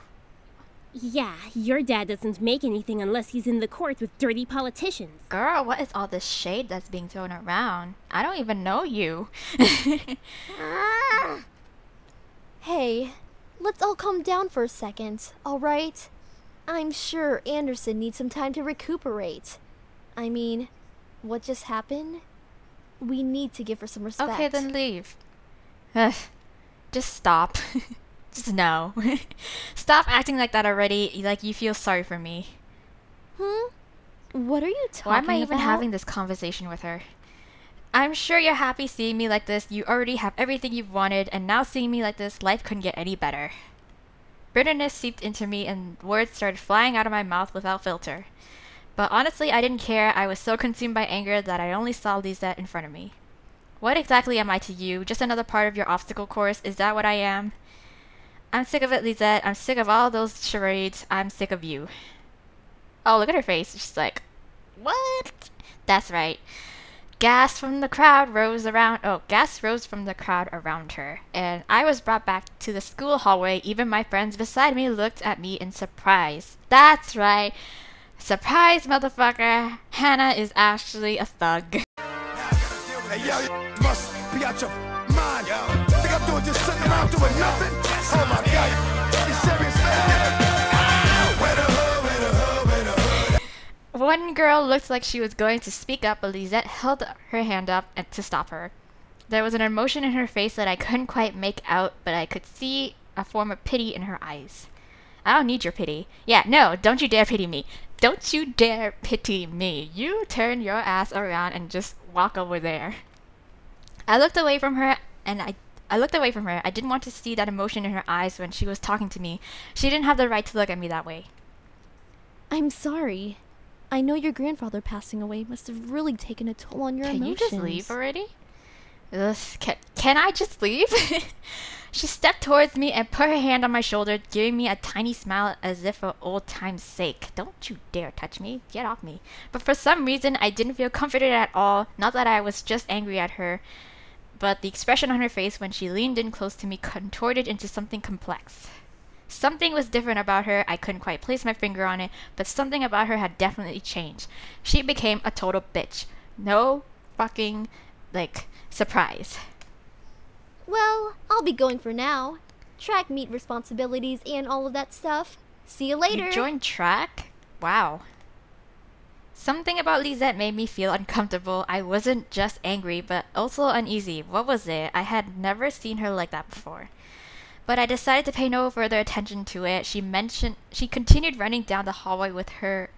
Yeah, your dad doesn't make anything unless he's in the court with dirty politicians. Girl, what is all this shade that's being thrown around? I don't even know you. Hey, let's all calm down for a second, alright? I'm sure Anderson needs some time to recuperate. I mean, what just happened? We need to give her some respect. Okay, then leave. Ugh. Just stop. Just no. Stop acting like that already, like you feel sorry for me. What are you talking about? Why am I even having this conversation with her? I'm sure you're happy seeing me like this. You already have everything you've wanted, and now seeing me like this, life couldn't get any better. Bitterness seeped into me, and words started flying out of my mouth without filter. But honestly, I didn't care. I was so consumed by anger that I only saw Lisette in front of me. What exactly am I to you? Just another part of your obstacle course? Is that what I am? I'm sick of it, Lisette. I'm sick of all those charades. I'm sick of you. Oh, look at her face. She's like, what? That's right. Gas rose from the crowd around her, and I was brought back to the school hallway. Even my friends beside me looked at me in surprise. That's right. Surprise, motherfucker. Hannah is actually a thug. Hey, yo, you must be out your mind. Think I'm doing just sitting around doing nothing? Oh my God. You serious, man? One girl looked like she was going to speak up, but Lisette held her hand up to stop her. There was an emotion in her face that I couldn't quite make out, but I could see a form of pity in her eyes. I don't need your pity. Yeah, no, don't you dare pity me. Don't you dare pity me. You turn your ass around and just walk over there. I looked away from her, and I didn't want to see that emotion in her eyes when she was talking to me. She didn't have the right to look at me that way. I'm sorry. I know your grandfather passing away must have really taken a toll on your emotions. Can you just leave already? Ugh, can I just leave? She stepped towards me and put her hand on my shoulder, giving me a tiny smile as if for old time's sake. Don't you dare touch me. Get off me. But for some reason, I didn't feel comforted at all. Not that I was just angry at her, but the expression on her face when she leaned in close to me contorted into something complex. Something was different about her. I couldn't quite place my finger on it, but something about her had definitely changed. She became a total bitch. No fucking, surprise. Well, I'll be going for now. Track meet responsibilities and all of that stuff. See you later. You joined track? Wow. Something about Lisette made me feel uncomfortable. I wasn't just angry, but also uneasy. What was it? I had never seen her like that before. But I decided to pay no further attention to it. She continued running down the hallway with her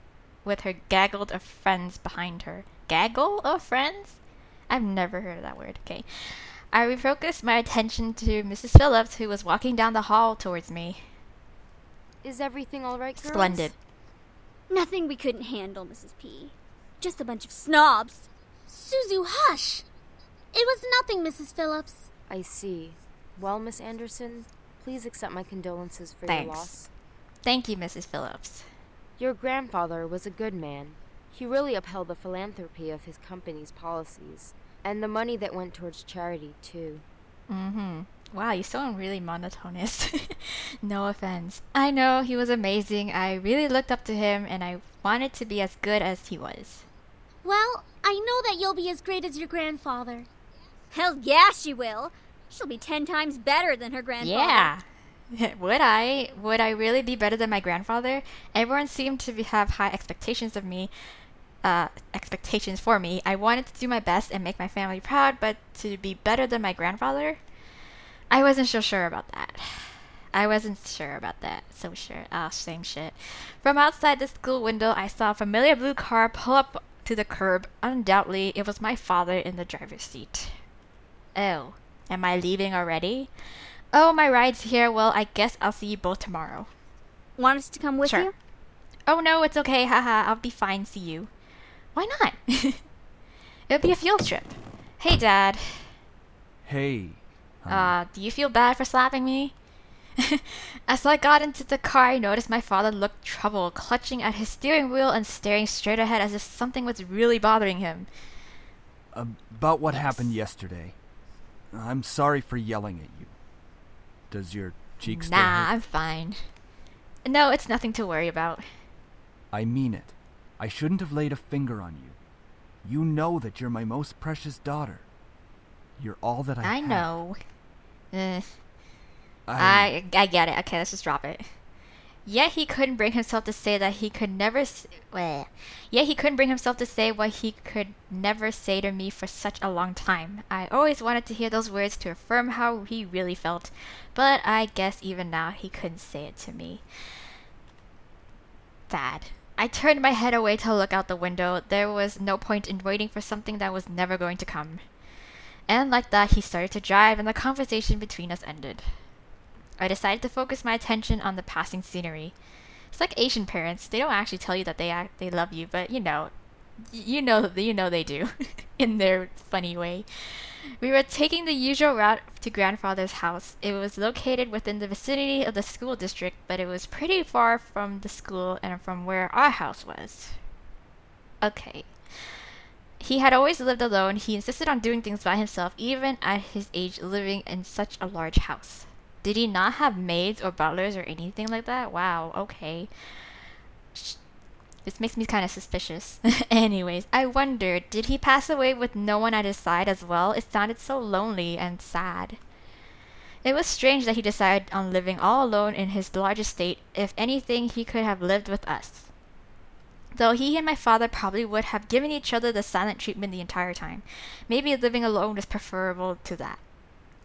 gaggle of friends behind her. Gaggle of friends? I've never heard of that word. Okay. I refocused my attention to Mrs. Phillips, who was walking down the hall towards me. Is everything all right, girls? Splendid. Nothing we couldn't handle, Mrs. P. Just a bunch of snobs. Suzu, hush! It was nothing, Mrs. Phillips. I see. Well, Miss Anderson, please accept my condolences for Thanks. your loss. Thank you, Mrs. Phillips. Your grandfather was a good man. He really upheld the philanthropy of his company's policies, and the money that went towards charity, too. Mm-hmm. Wow, you sound really monotonous. No offense. I know, he was amazing. I really looked up to him, and I wanted to be as good as he was. Well, I know that you'll be as great as your grandfather. Hell yeah, she will. She'll be 10 times better than her grandfather. Yeah. Would I? Would I really be better than my grandfather? Everyone seemed to have high expectations of me. Expectations for me. I wanted to do my best and make my family proud, but to be better than my grandfather? I wasn't so sure about that. So sure. Same shit. From outside the school window, I saw a familiar blue car pull up to the curb. Undoubtedly, it was my father in the driver's seat. Oh. Am I leaving already? Oh, my ride's here. Well, I guess I'll see you both tomorrow. Want us to come with you? Oh, no, it's okay. Haha, I'll be fine. See you. Why not? It'll be a field trip. Hey, Dad. Hey. Do you feel bad for slapping me? As I got into the car, I noticed my father looked troubled, clutching at his steering wheel and staring straight ahead as if something was really bothering him. About what happened yesterday. I'm sorry for yelling at you. Does your cheek still hurt? I'm fine. No, it's nothing to worry about. I mean it. I shouldn't have laid a finger on you. You know that you're my most precious daughter. You're all that I have. I know. I get it. Okay, let's just drop it. Yet he couldn't bring himself to say that he could never. Yet he couldn't bring himself to say what he could never say to me for such a long time. I always wanted to hear those words to affirm how he really felt, but I guess even now he couldn't say it to me. Sad. I turned my head away to look out the window. There was no point in waiting for something that was never going to come. And like that, he started to drive, and the conversation between us ended. I decided to focus my attention on the passing scenery. It's like Asian parents. They don't actually tell you that they love you, but you know they do in their funny way. We were taking the usual route to grandfather's house. It was located within the vicinity of the school district, but it was pretty far from the school and from where our house was. Okay. He had always lived alone. He insisted on doing things by himself, even at his age, living in such a large house. Did he not have maids or butlers or anything like that? Wow, okay. This makes me kind of suspicious. Anyways, I wondered, did he pass away with no one at his side as well? It sounded so lonely and sad. It was strange that he decided on living all alone in his large estate. If anything, he could have lived with us. Though he and my father probably would have given each other the silent treatment the entire time. Maybe living alone was preferable to that.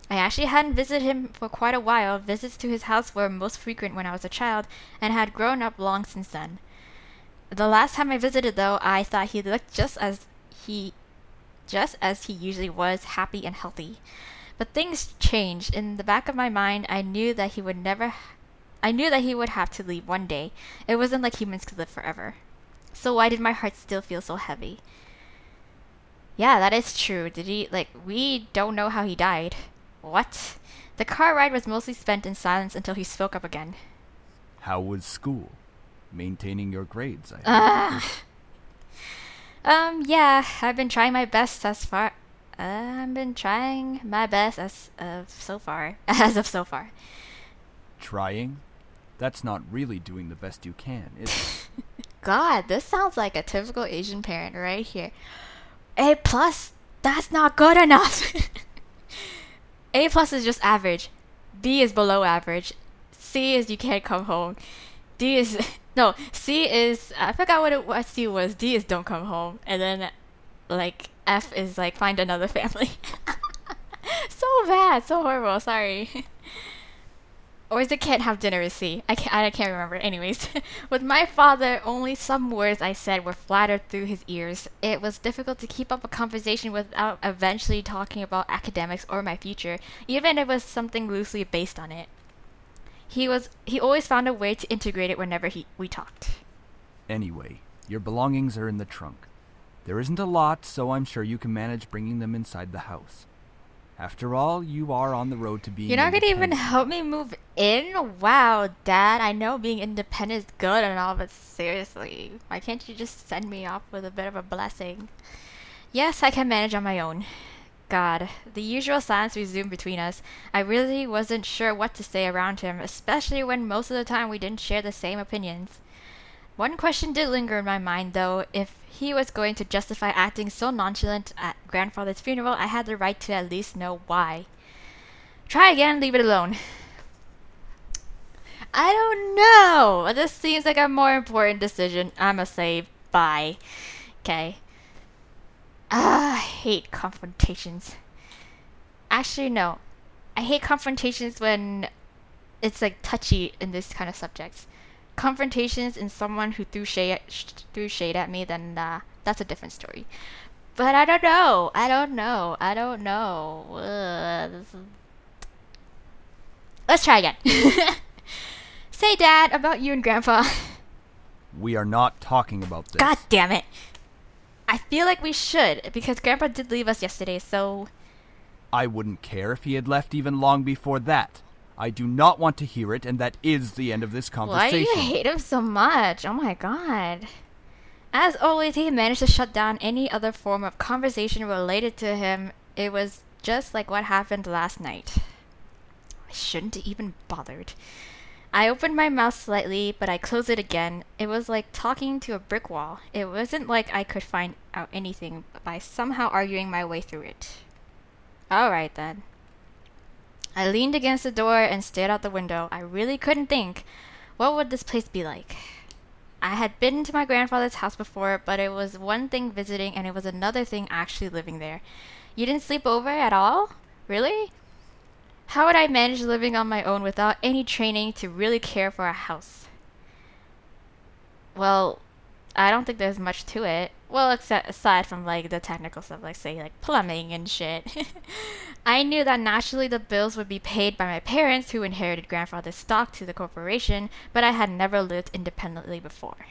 I actually hadn't visited him for quite a while. Visits to his house were most frequent when I was a child, and had grown up long since then. The last time I visited, though, I thought he looked just as he usually was, happy and healthy. But things changed. In the back of my mind, I knew that he would have to leave one day. It wasn't like humans could live forever. So why did my heart still feel so heavy? Yeah, that is true. We don't know how he died. What? The car ride was mostly spent in silence until he spoke up again. How was school? Maintaining your grades, yeah, I've been trying my best as far. As of so far. Trying? That's not really doing the best you can, is it? God, this sounds like a typical Asian parent right here. A+, that's not good enough. A+ is just average. B is below average. C is you can't come home. C is, I forgot what C was. D is don't come home. And then, F is, find another family. So bad, so horrible, sorry. Or is it can't have dinner with C? I can't remember. Anyways, with my father, only some words I said were flattered through his ears. It was difficult to keep up a conversation without eventually talking about academics or my future, even if it was something loosely based on it. He always found a way to integrate it whenever we talked. Anyway, your belongings are in the trunk. There isn't a lot, so I'm sure you can manage bringing them inside the house. After all, you are on the road to being You're not going to even help me move in? Wow, Dad, I know being independent is good and all, but seriously, why can't you just send me off with a bit of a blessing? Yes, I can manage on my own. God, the usual silence resumed between us. I really wasn't sure what to say around him, especially when most of the time we didn't share the same opinions. One question did linger in my mind, though. If he was going to justify acting so nonchalant at grandfather's funeral, I had the right to at least know why. Try again, leave it alone. I don't know. This seems like a more important decision. I'ma say bye. Okay. I hate confrontations. Actually, no. I hate confrontations when it's touchy in this kind of subjects. Confrontations in someone who threw shade at me, then that's a different story. But I don't know. Let's try again. Say, Dad, about you and Grandpa. We are not talking about this. God damn it. I feel like we should, because Grandpa did leave us yesterday, so... I wouldn't care if he had left even long before that. I do not want to hear it, and that is the end of this conversation. Why do you hate him so much? Oh my god. As always, he managed to shut down any other form of conversation related to him. It was just like what happened last night. I shouldn't have even bothered. I opened my mouth slightly, but I closed it again. It was like talking to a brick wall. It wasn't like I could find out anything by somehow arguing my way through it. Alright then. I leaned against the door and stared out the window. I really couldn't think. What would this place be like? I had been to my grandfather's house before, but it was one thing visiting and it was another thing actually living there. You didn't sleep over at all? Really? How would I manage living on my own without any training to really care for a house? Well, I don't think there's much to it. Well, aside from like the technical stuff, like say like plumbing and shit. I knew that naturally the bills would be paid by my parents who inherited grandfather's stock to the corporation, but I had never lived independently before.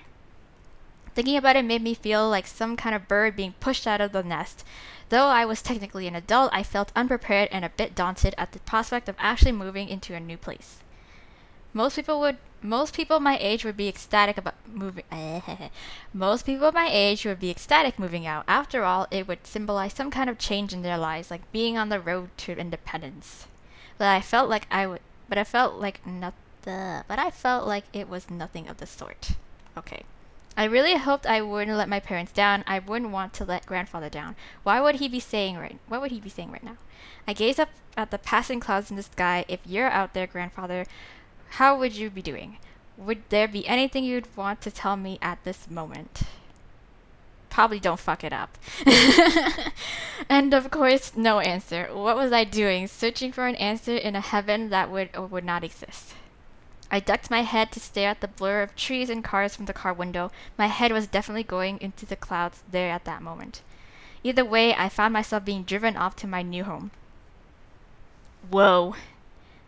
Thinking about it made me feel like some kind of bird being pushed out of the nest. Though I was technically an adult, I felt unprepared and a bit daunted at the prospect of actually moving into a new place. Most people my age would be ecstatic about moving. Most people my age would be ecstatic moving out. After all, it would symbolize some kind of change in their lives, like being on the road to independence. But I felt like it was nothing of the sort. Okay. I really hoped I wouldn't let my parents down. I wouldn't want to let grandfather down. What would he be saying right now? I gazed up at the passing clouds in the sky. If you're out there, grandfather, how would you be doing? Would there be anything you'd want to tell me at this moment? Probably don't fuck it up. And of course, no answer. What was I doing? Searching for an answer in a heaven that would or would not exist. I ducked my head to stare at the blur of trees and cars from the car window. My head was definitely going into the clouds there at that moment. Either way, I found myself being driven off to my new home. Whoa.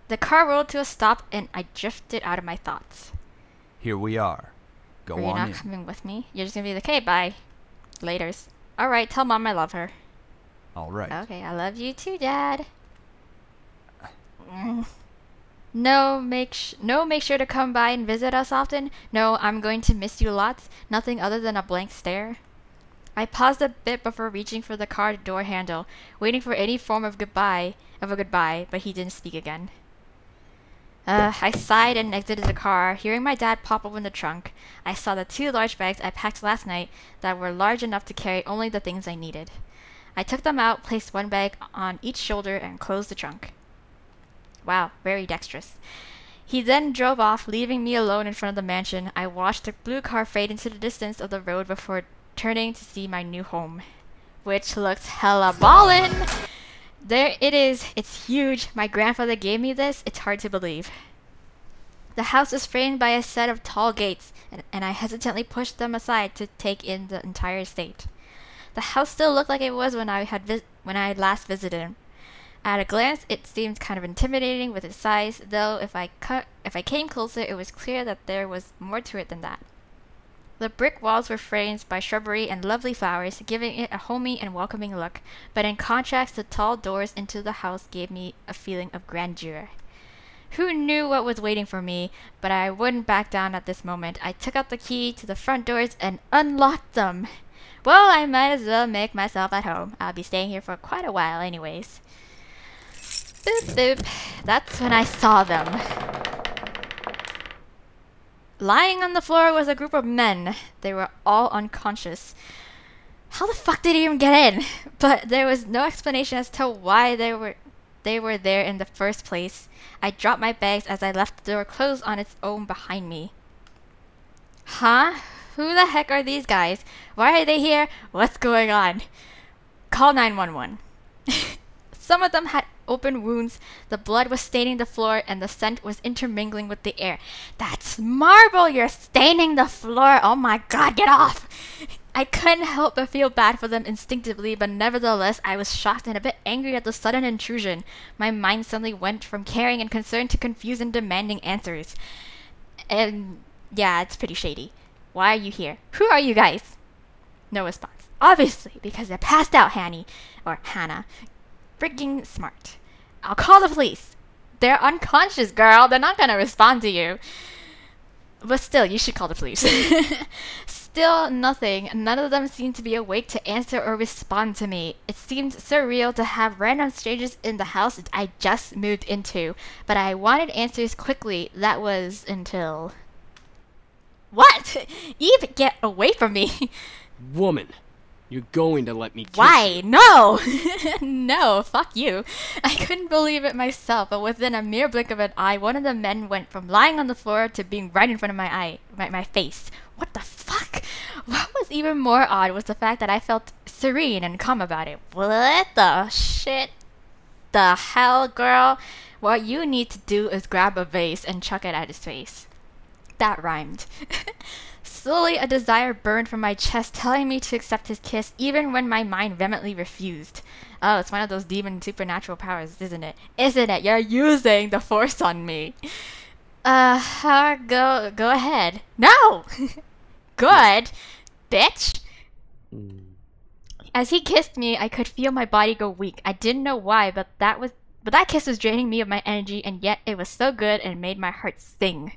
The car rolled to a stop and I drifted out of my thoughts. Here we are. Go on in. You're not coming with me? You're just gonna be like, hey, bye. Laters. Alright, tell Mom I love her. Alright. Okay, I love you too, Dad. No, make sure to come by and visit us often. No, I'm going to miss you lots. Nothing other than a blank stare. I paused a bit before reaching for the car door handle, waiting for any form of goodbye, but he didn't speak again. I sighed and exited the car, hearing my dad pop open the trunk. I saw the 2 large bags I packed last night that were large enough to carry only the things I needed. I took them out, placed one bag on each shoulder, and closed the trunk. Wow, very dexterous. He then drove off, leaving me alone in front of the mansion. I watched the blue car fade into the distance of the road before turning to see my new home, which looks hella ballin'. There it is. It's huge. My grandfather gave me this. It's hard to believe. The house is framed by a set of tall gates, and I hesitantly pushed them aside to take in the entire estate. The house still looked like it was when I had last visited him. At a glance, it seemed kind of intimidating with its size, though if I came closer, it was clear that there was more to it than that. The brick walls were framed by shrubbery and lovely flowers, giving it a homey and welcoming look, but in contrast, the tall doors into the house gave me a feeling of grandeur. Who knew what was waiting for me, but I wouldn't back down at this moment. I took out the key to the front doors and unlocked them. Well, I might as well make myself at home. I'll be staying here for quite a while anyways. Boop boop. That's when I saw them. Lying on the floor was a group of men. They were all unconscious. How the fuck did he even get in? But there was no explanation as to why they were there in the first place. I dropped my bags as I left the door closed on its own behind me. Huh? Who the heck are these guys? Why are they here? What's going on? Call 911. Some of them had open wounds, the blood was staining the floor, and the scent was intermingling with the air. That's marble! You're staining the floor! Oh my god, get off! I couldn't help but feel bad for them instinctively, but nevertheless, I was shocked and a bit angry at the sudden intrusion. My mind suddenly went from caring and concern to confused and demanding answers. And yeah, it's pretty shady. Why are you here? Who are you guys? No response. Obviously, because they're passed out, Hanny. Or Hannah. Freaking smart. I'll call the police. They're unconscious, girl. They're not gonna respond to you. But still, you should call the police. Still nothing. None of them seemed to be awake to answer or respond to me. It seemed surreal to have random strangers in the house I just moved into, but I wanted answers quickly. That was until... What? Eve, get away from me. Woman, you're going to let me kiss Why? you. No! No, fuck you. I couldn't believe it myself, but within a mere blink of an eye, one of the men went from lying on the floor to being right in front of my face. What the fuck? What was even more odd was the fact that I felt serene and calm about it. What the shit? The hell, girl? What you need to do is grab a vase and chuck it at his face. That rhymed. Slowly, a desire burned from my chest, telling me to accept his kiss, even when my mind vehemently refused. Oh, it's one of those demon supernatural powers, isn't it? Isn't it? You're using the force on me. Go ahead. No! Good, bitch. As he kissed me, I could feel my body go weak. I didn't know why, but that kiss was draining me of my energy, and yet it was so good and made my heart sing.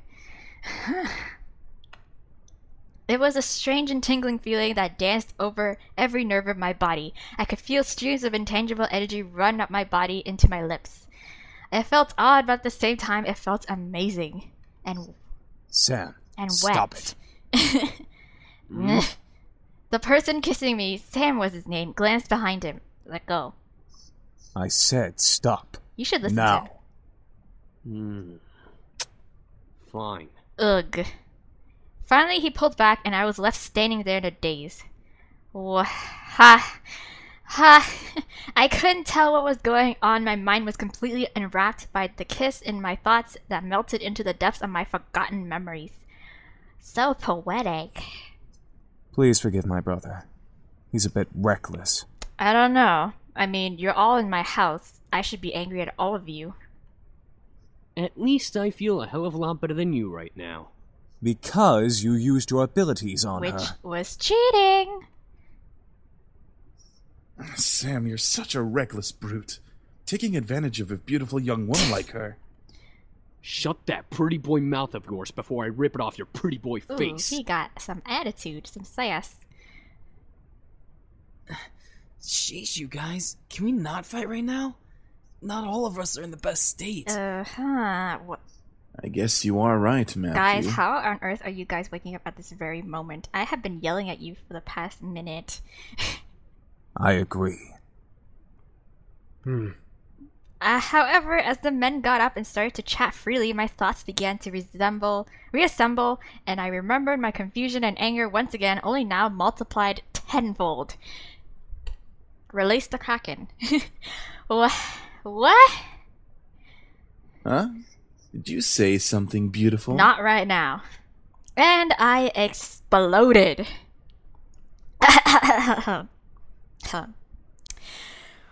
It was a strange and tingling feeling that danced over every nerve of my body. I could feel streams of intangible energy run up my body into my lips. It felt odd, but at the same time, it felt amazing. Sam, and stop wet. it. The person kissing me, Sam was his name, glanced behind him. Let go. I said stop. You should listen now. to him. Fine. Ugh. Finally, he pulled back, and I was left standing there in a daze. I couldn't tell what was going on. My mind was completely enwrapped by the kiss and my thoughts that melted into the depths of my forgotten memories. So poetic. Please forgive my brother. He's a bit reckless. I don't know. I mean, you're all in my house. I should be angry at all of you. At least I feel a hell of a lot better than you right now. Because you used your abilities on Which her. was cheating. Sam, you're such a reckless brute. Taking advantage of a beautiful young woman like her. Shut that pretty boy mouth of yours before I rip it off your pretty boy face. Ooh, he got some attitude, some sass. Sheesh, you guys. Can we not fight right now? Not all of us are in the best state. What? I guess you are right, Matthew. Guys, how on earth are you guys waking up at this very moment? I have been yelling at you for the past minute. I agree. However, as the men got up and started to chat freely, my thoughts began to reassemble, and I remembered my confusion and anger once again, only now multiplied tenfold. Release the Kraken. What? Huh? Did you say something beautiful? Not right now. And I exploded.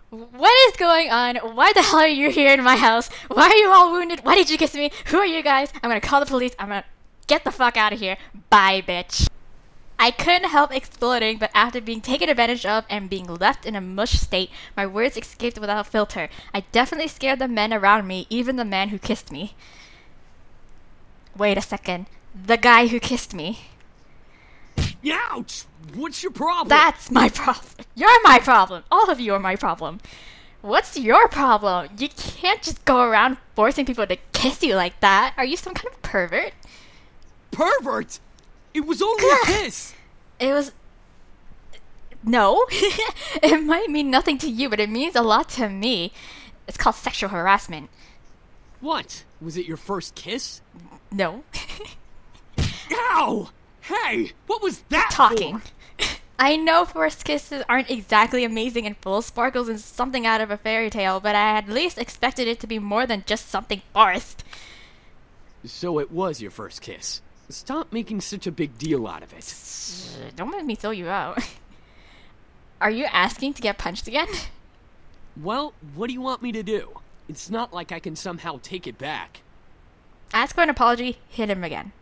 What is going on? Why the hell are you here in my house? Why are you all wounded? Why did you kiss me? Who are you guys? I'm gonna call the police. I'm gonna get the fuck out of here. Bye, bitch. I couldn't help exploding, but after being taken advantage of and being left in a mush state, my words escaped without filter. I definitely scared the men around me, even the man who kissed me. Wait a second. The guy who kissed me. Ouch! What's your problem? That's my problem. You're my problem. All of you are my problem. What's your problem? You can't just go around forcing people to kiss you like that. Are you some kind of pervert? Pervert? It was only a kiss! It was... No. It might mean nothing to you, but it means a lot to me. It's called sexual harassment. What? Was it your first kiss? No. Ow! Hey! What was that Talking. for? I know first kisses aren't exactly amazing and full of sparkles and something out of a fairy tale, but I at least expected it to be more than just something forced. So it was your first kiss. Stop making such a big deal out of it. Don't make me throw you out. Are you asking to get punched again? Well, what do you want me to do? It's not like I can somehow take it back. Ask for an apology, hit him again.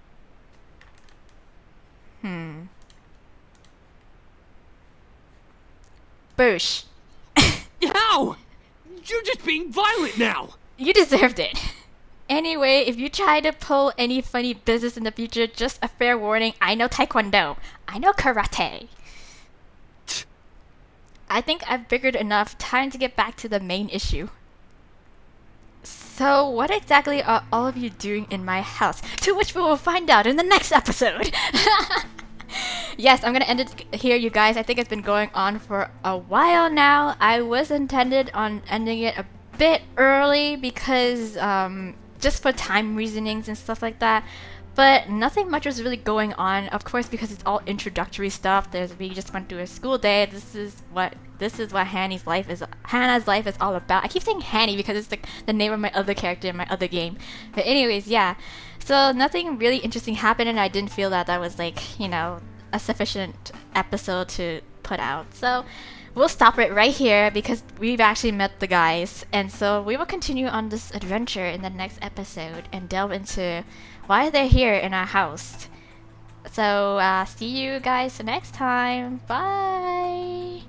Boosh. Ow! You're just being violent now! You deserved it. Anyway, if you try to pull any funny business in the future, just a fair warning, I know Taekwondo. I know Karate. I think I've bickered enough. Time to get back to the main issue. So, what exactly are all of you doing in my house? To which we will find out in the next episode. Yes, I'm gonna end it here, you guys. I think it's been going on for a while now. I was intended on ending it a bit early because, just for time reasonings and stuff like that. But nothing much was really going on, of course, because it's all introductory stuff. We just went through a school day. This is what Hannah's life is all about. I keep saying Hanny because it's the name of my other character in my other game. But anyways, yeah. So nothing really interesting happened, and I didn't feel that was like, you know, a sufficient episode to put out. So we'll stop it right here because we've actually met the guys, and so we will continue on this adventure in the next episode and delve into why they're here in our house. So see you guys next time. Bye.